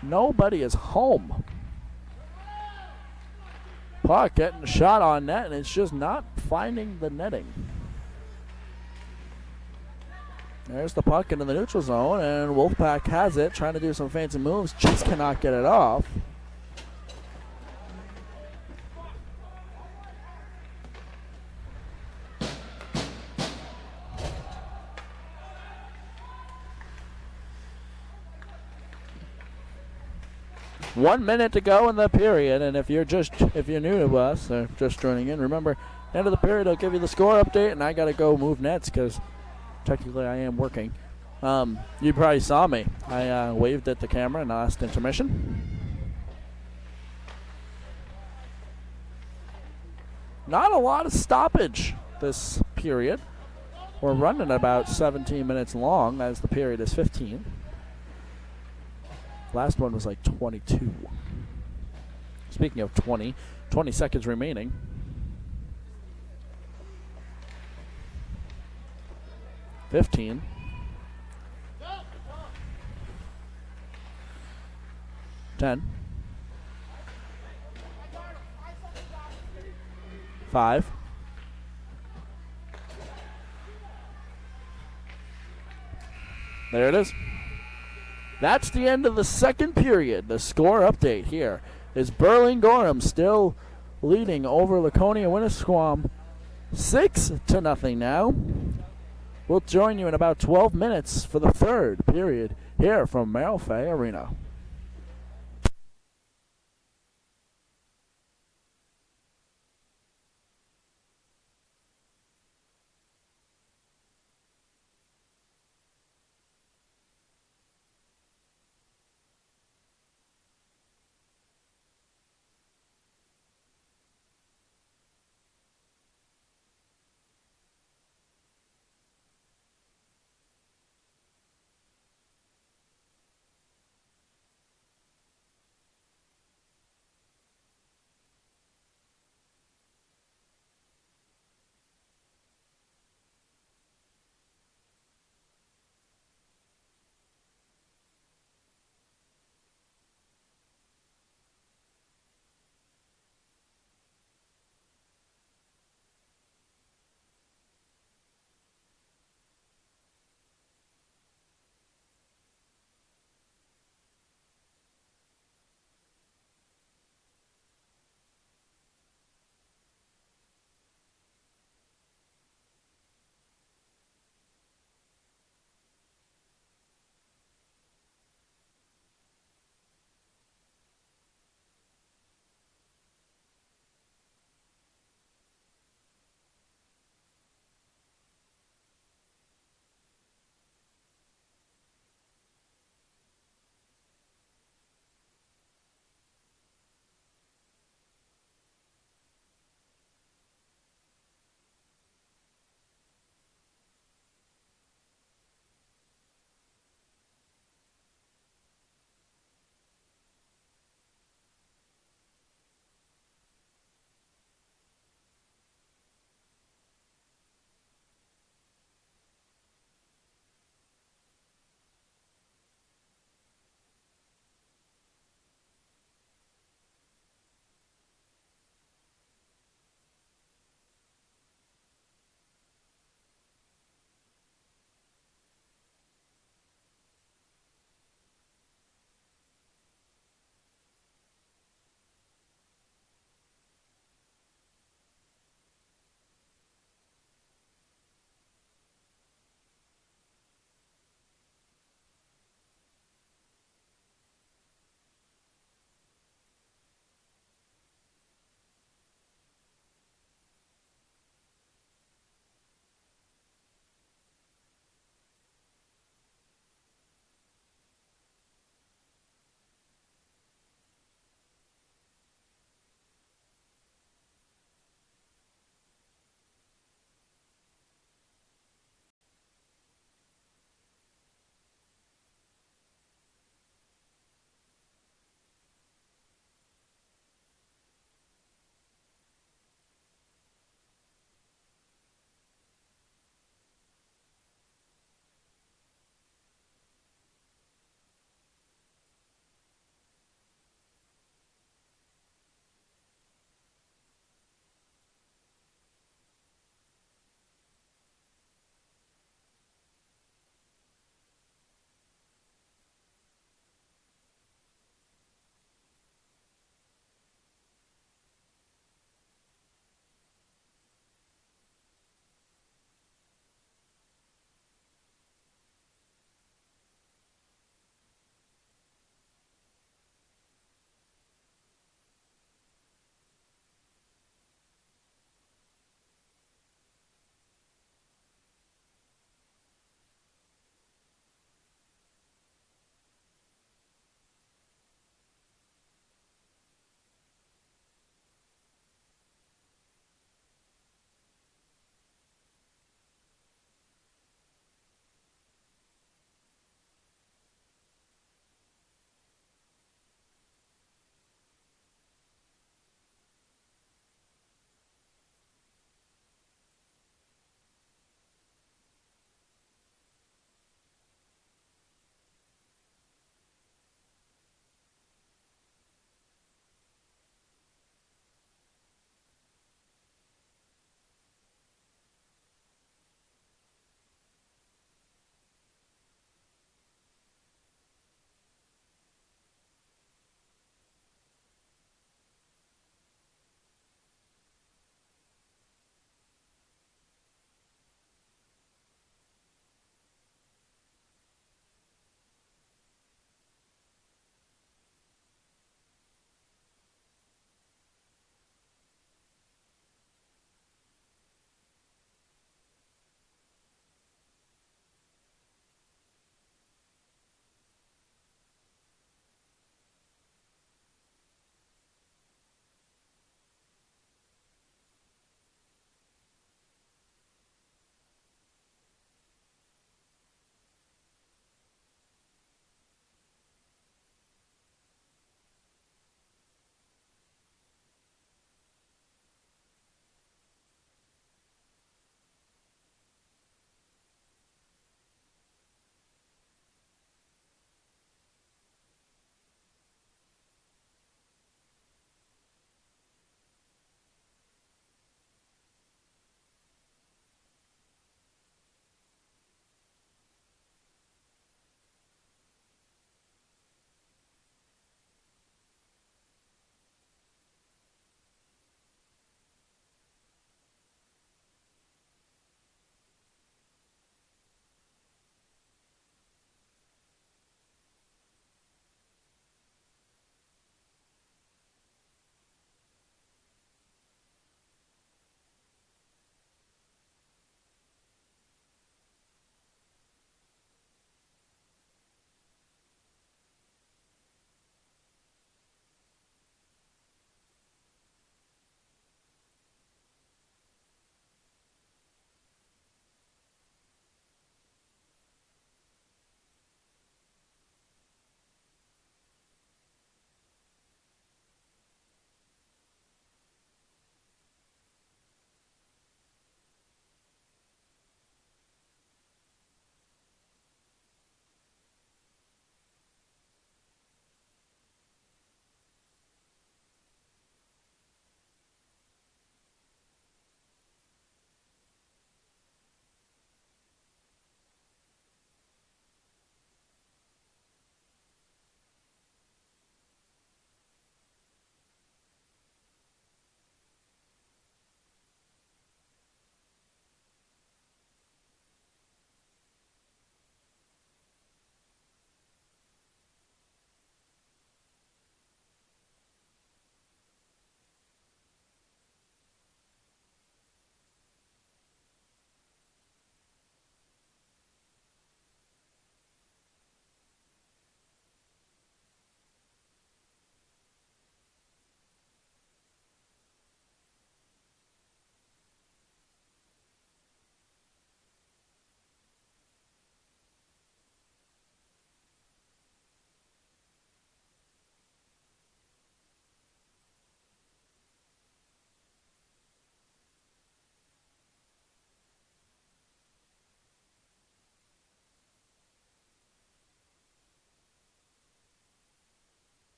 Nobody is home. Puck getting shot on net, and it's just not finding the netting. There's the puck into the neutral zone, and Wolfpack has it, trying to do some fancy moves. Just cannot get it off. One minute to go in the period, and if you're new to us or just joining in, remember, end of the period I'll give you the score update, and I gotta go move nets because technically I am working. You probably saw me. I waved at the camera in the last intermission. Not a lot of stoppage this period. We're running about 17 minutes long as the period is 15. Last one was like 22. Speaking of 20 seconds remaining. $15. $10. $5. There it is. That's the end of the second period. The score update here is Berlin-Gorham still leading over Laconia-Winnisquam 6-0 now. We'll join you in about 12 minutes for the third period here from Merrill Fay Arena.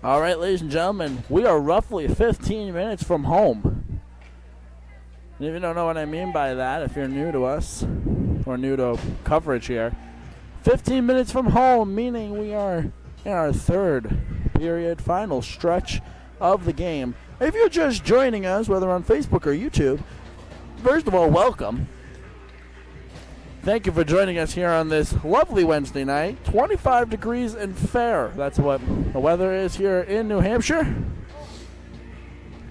All right, ladies and gentlemen, we are roughly 15 minutes from home. And if you don't know what I mean by that, if you're new to us or new to coverage here, 15 minutes from home, meaning we are in our third period, final stretch of the game. If you're just joining us, whether on Facebook or YouTube, first of all, welcome. Thank you for joining us here on this lovely Wednesday night. 25 degrees and fair. That's what the weather is here in New Hampshire.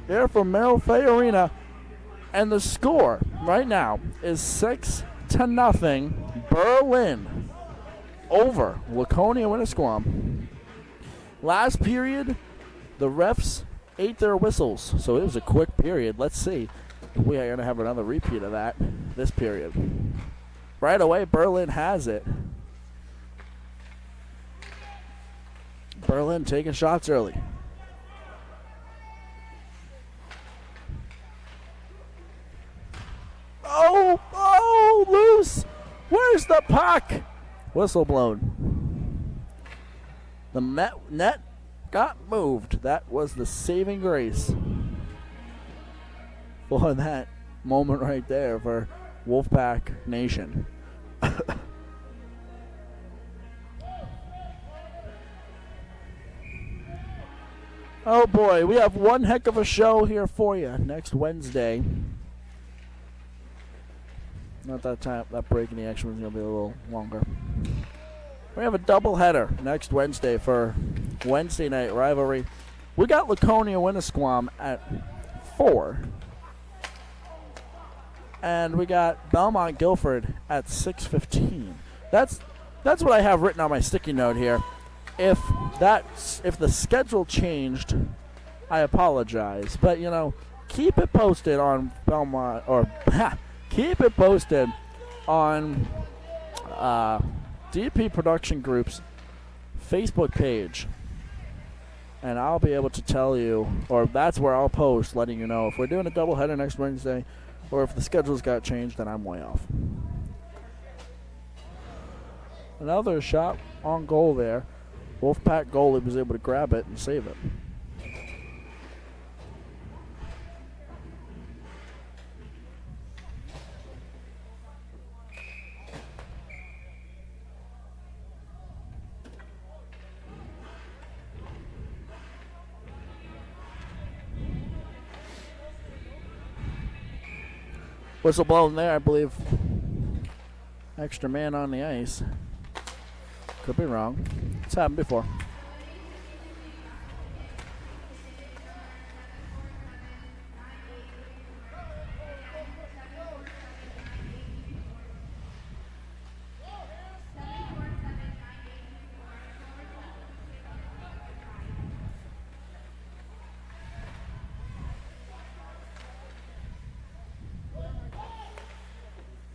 Here from Merrill Fay Arena. And the score right now is 6-0 Berlin over Laconia-Winnisquam. Last period, the refs ate their whistles, so it was a quick period. Let's see if we are going to have another repeat of that this period. Right away, Berlin has it. Berlin taking shots early. Oh, loose. Where's the puck? Whistle blown. The net got moved. That was the saving grace for that moment right there for Wolfpack Nation. Oh boy, we have one heck of a show here for you next Wednesday. Not that time, that break in the action was going to be a little longer. We have a doubleheader next Wednesday for Wednesday night rivalry. We got Laconia-Winnisquam at 4. And we got Belmont-Guilford at 6:15. That's what I have written on my sticky note here. If the schedule changed, I apologize. But keep it posted on Belmont or keep it posted on DP Production Group's Facebook page, and I'll be able to tell you, or that's where I'll post, letting you know if we're doing a doubleheader next Wednesday. Or if the schedules got changed, then I'm way off. Another shot on goal there. Wolfpack goalie was able to grab it and save it. Whistle blown there, I believe. Extra man on the ice. Could be wrong. It's happened before.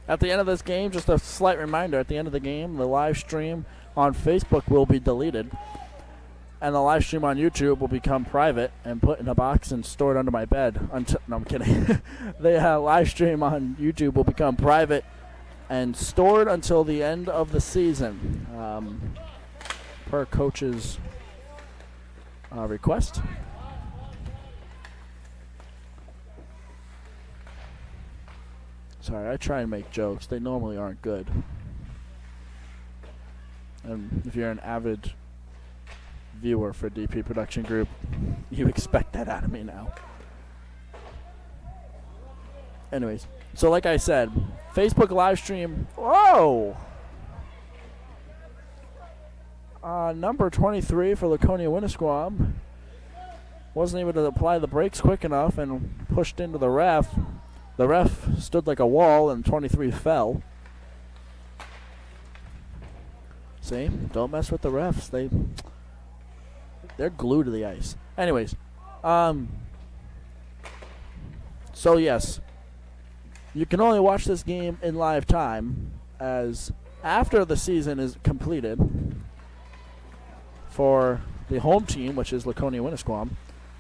At the end of this game, just a slight reminder, at the end of the game, the live stream on Facebook will be deleted. And the live stream on YouTube will become private and put in a box and stored under my bed. No, I'm kidding. The live stream on YouTube will become private and stored until the end of the season, per coach's request. Sorry, I try and make jokes. They normally aren't good. And if you're an avid viewer for DP Production Group, you expect that out of me now. Anyways, so like I said, Facebook live stream. Whoa! Number 23 for Laconia-Winnisquam wasn't able to apply the brakes quick enough and pushed into the ref. The ref stood like a wall and 23 fell. See? Don't mess with the refs. They're glued to the ice. Anyways. So yes. You can only watch this game in live time, as after the season is completed for the home team, which is Laconia-Winnisquam,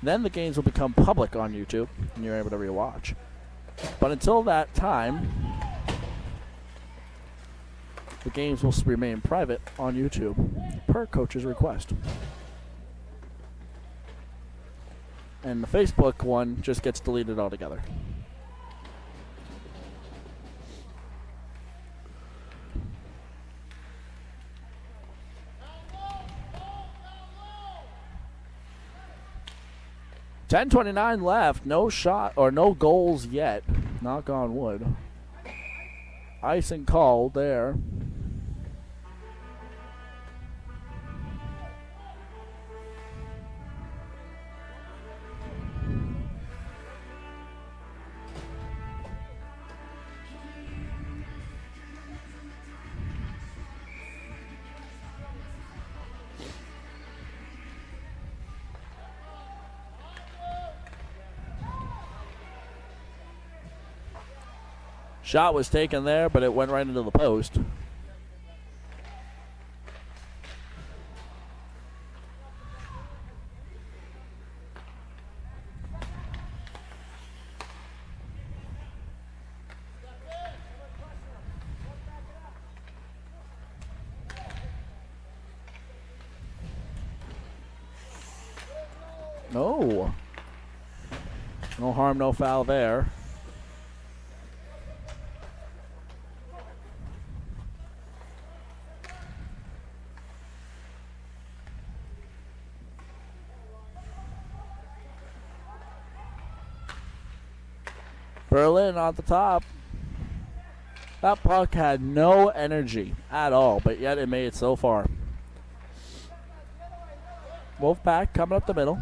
then the games will become public on YouTube and you're able to rewatch. But until that time, the games will remain private on YouTube per coach's request. and the Facebook one just gets deleted altogether. .10:29 left. No shot or no goals yet. Knock on wood. Icing call there. Shot was taken there, but it went right into the post. No. No harm, no foul there. Berlin on the top. That puck had no energy at all, but yet it made it so far. Wolfpack coming up the middle.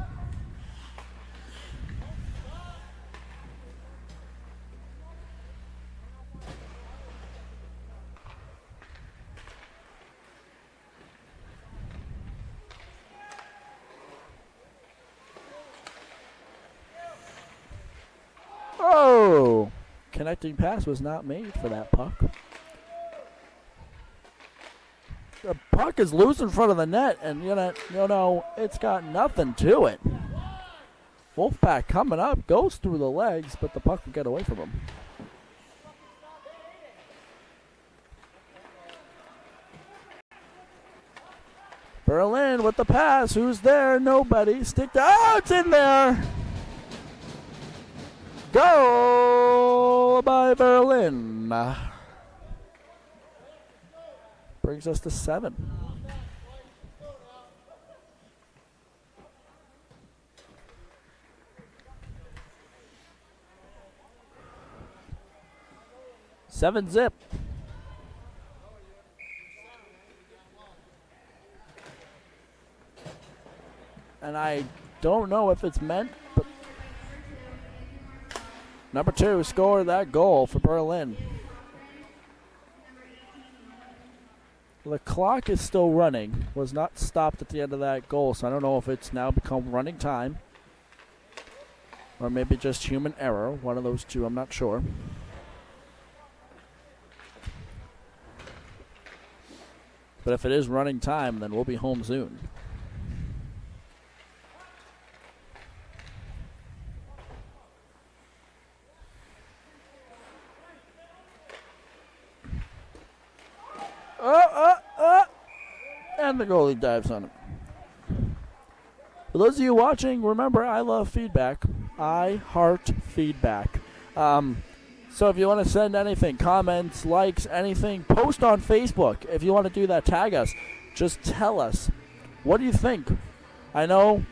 Oh! Connecting pass was not made for that puck. The puck is loose in front of the net, and you know it's got nothing to it. Wolfpack coming up, goes through the legs, but the puck will get away from him. Berlin with the pass. Who's there? Nobody. Stick. Oh, it's in there. Goal by Berlin. Brings us to 7. Seven zip. And I don't know if it's meant, but number 2 scored that goal for Berlin. The clock is still running. Was not stopped at the end of that goal, so I don't know if it's now become running time or maybe just human error. One of those two, I'm not sure. But if it is running time, then we'll be home soon. And the goalie dives on him. For those of you watching, remember, I love feedback. I heart feedback. So if you want to send anything, comments, likes, anything, post on Facebook. If you want to do that, tag us. Just tell us. What do you think? I know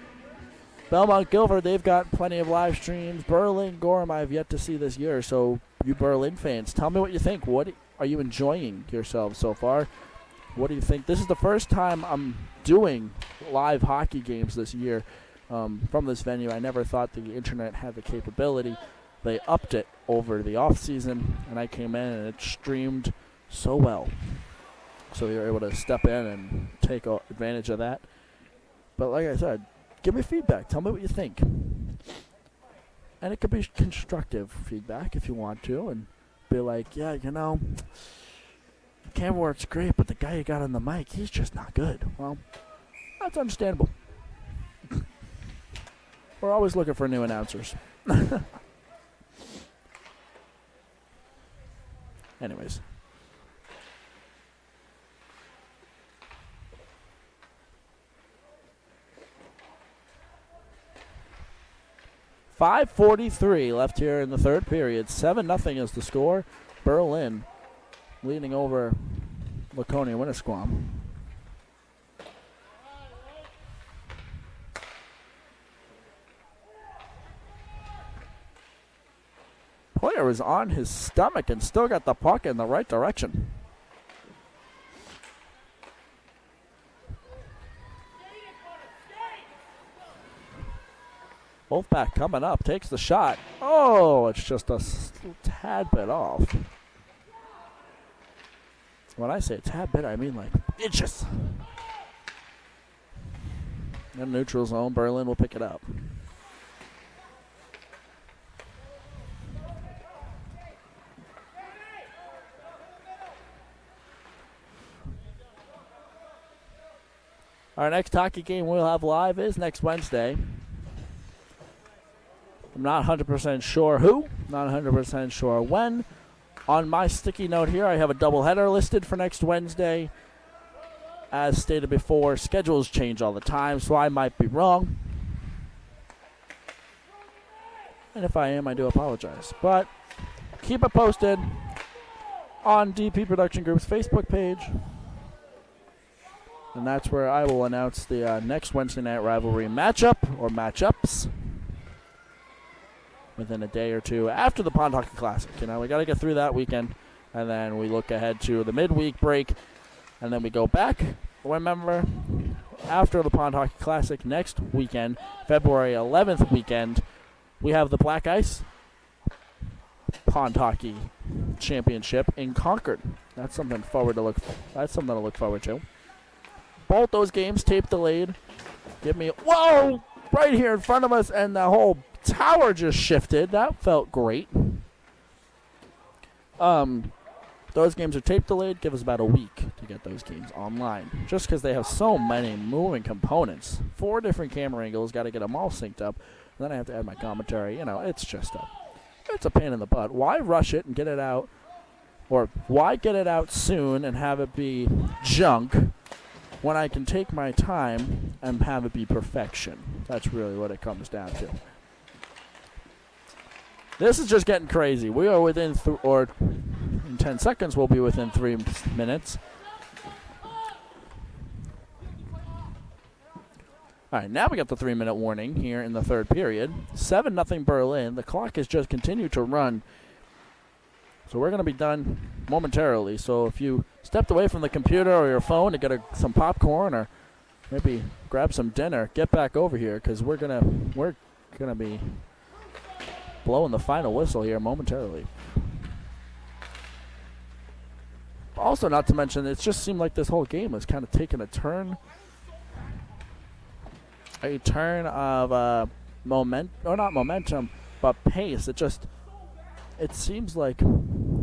Belmont-Guilford, they've got plenty of live streams. Berlin-Gorham, I have yet to see this year. So you Berlin fans, tell me what you think. What are you enjoying yourselves so far? What do you think? This is the first time I'm doing live hockey games this year from this venue. I never thought the internet had the capability. They upped it over the off season, and I came in and it streamed so well. So we were able to step in and take advantage of that. But like I said, give me feedback. Tell me what you think. And it could be constructive feedback if you want to, and be like, yeah, the camera works great, but the guy you got on the mic, he's just not good. Well, that's understandable. We're always looking for new announcers. Anyways. 5:43 left here in the third period. 7-0 is the score. Berlin leading over Laconia-Winnisquam. Player is on his stomach and still got the puck in the right direction. Wolfpack coming up, takes the shot. Oh, it's just a tad bit off. When I say a tad bit, I mean like inches. In neutral zone, Berlin will pick it up. Our next hockey game we'll have live is next Wednesday. I'm not 100% sure who, not 100% sure when. On my sticky note here, I have a doubleheader listed for next Wednesday. As stated before, schedules change all the time, so I might be wrong. And if I am, I do apologize. But keep it posted on DP Production Group's Facebook page. And that's where I will announce the next Wednesday night rivalry matchup or matchups within a day or two after the Pond Hockey Classic. You know, we got to get through that weekend, and then we look ahead to the midweek break, and then we go back. Remember, after the Pond Hockey Classic next weekend, February 11th weekend, we have the Black Ice Pond Hockey Championship in Concord. That's something to look forward to. Both those games tape delayed. Whoa! Right here in front of us, and the whole tower just shifted. That felt great. Those games are tape delayed. Give us about a week to get those games online. Just because they have so many moving components. 4 different camera angles. Got to get them all synced up. And then I have to add my commentary. You know, it's just it's a pain in the butt. Why rush it and get it out? Or why get it out soon and have it be junk when I can take my time and have it be perfection? That's really what it comes down to. This is just getting crazy. We are within, in 10 seconds, we'll be within 3 minutes. All right, now we got the 3-minute warning here in the third period. 7-0 Berlin. The clock has just continued to run. So we're going to be done momentarily. So if you stepped away from the computer or your phone to get some popcorn or maybe grab some dinner, get back over here because we're gonna be blowing the final whistle here momentarily. Also, not to mention, it just seemed like this whole game was kind of taking a turn of not momentum, but pace. It seems like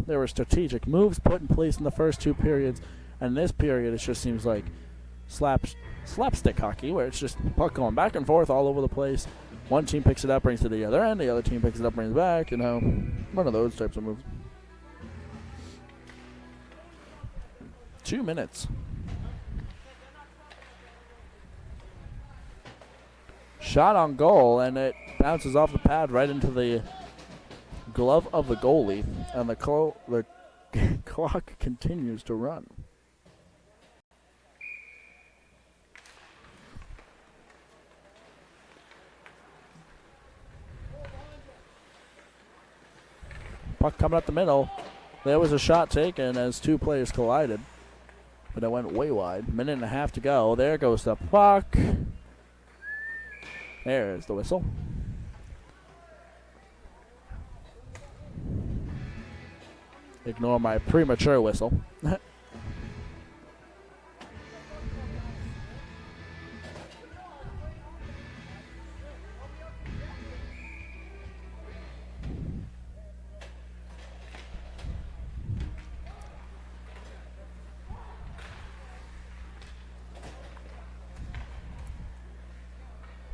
there were strategic moves put in place in the first 2 periods, and this period it just seems like slapstick hockey, where it's just puck going back and forth all over the place. One team picks it up, brings it to the other end. The other team picks it up, brings it back. You know, one of those types of moves. 2 minutes. Shot on goal, and it bounces off the pad right into the glove of the goalie, and the clock continues to run. Puck coming up the middle. There was a shot taken as 2 players collided, but it went way wide. Minute and a half to go. There goes the puck. There's the whistle. Ignore my premature whistle.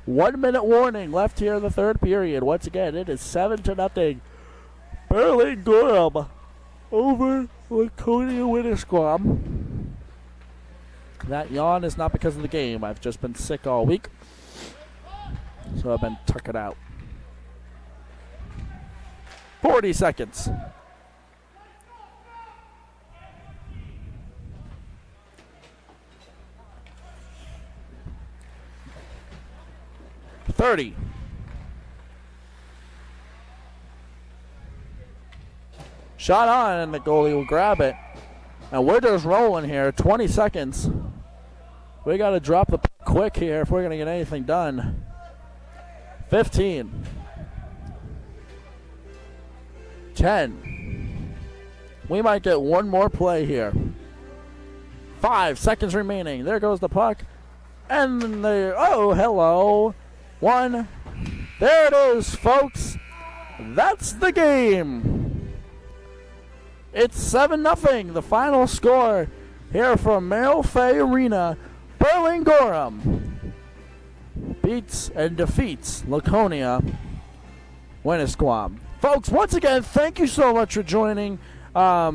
One-minute warning left here in the third period. Once again, it is 7-0. Berlin-Gorham over Laconia-Winnisquam. That yawn is not because of the game. I've just been sick all week, so I've been tucking out. 40 seconds. $30. Shot on, and the goalie will grab it. And we're just rolling here. 20 seconds. We got to drop the puck quick here if we're going to get anything done. 15. 10. We might get one more play here. 5 seconds remaining. There goes the puck. And the, oh, hello. 1. There it is, folks. That's the game. It's 7-0. The final score here from Merrill Fay Arena. Berlin-Gorham beats and defeats Laconia-Winnisquam. Folks, once again, thank you so much for joining. I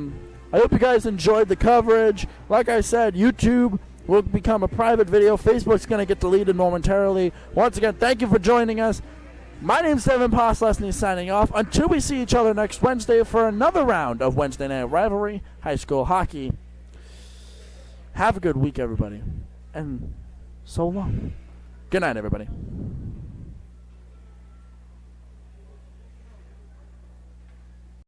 hope you guys enjoyed the coverage. Like I said, YouTube will become a private video. Facebook's going to get deleted momentarily. Once again, thank you for joining us. My name's Devin Poslesny signing off until we see each other next Wednesday for another round of Wednesday Night Rivalry High School Hockey. Have a good week, everybody. And so long. Good night, everybody.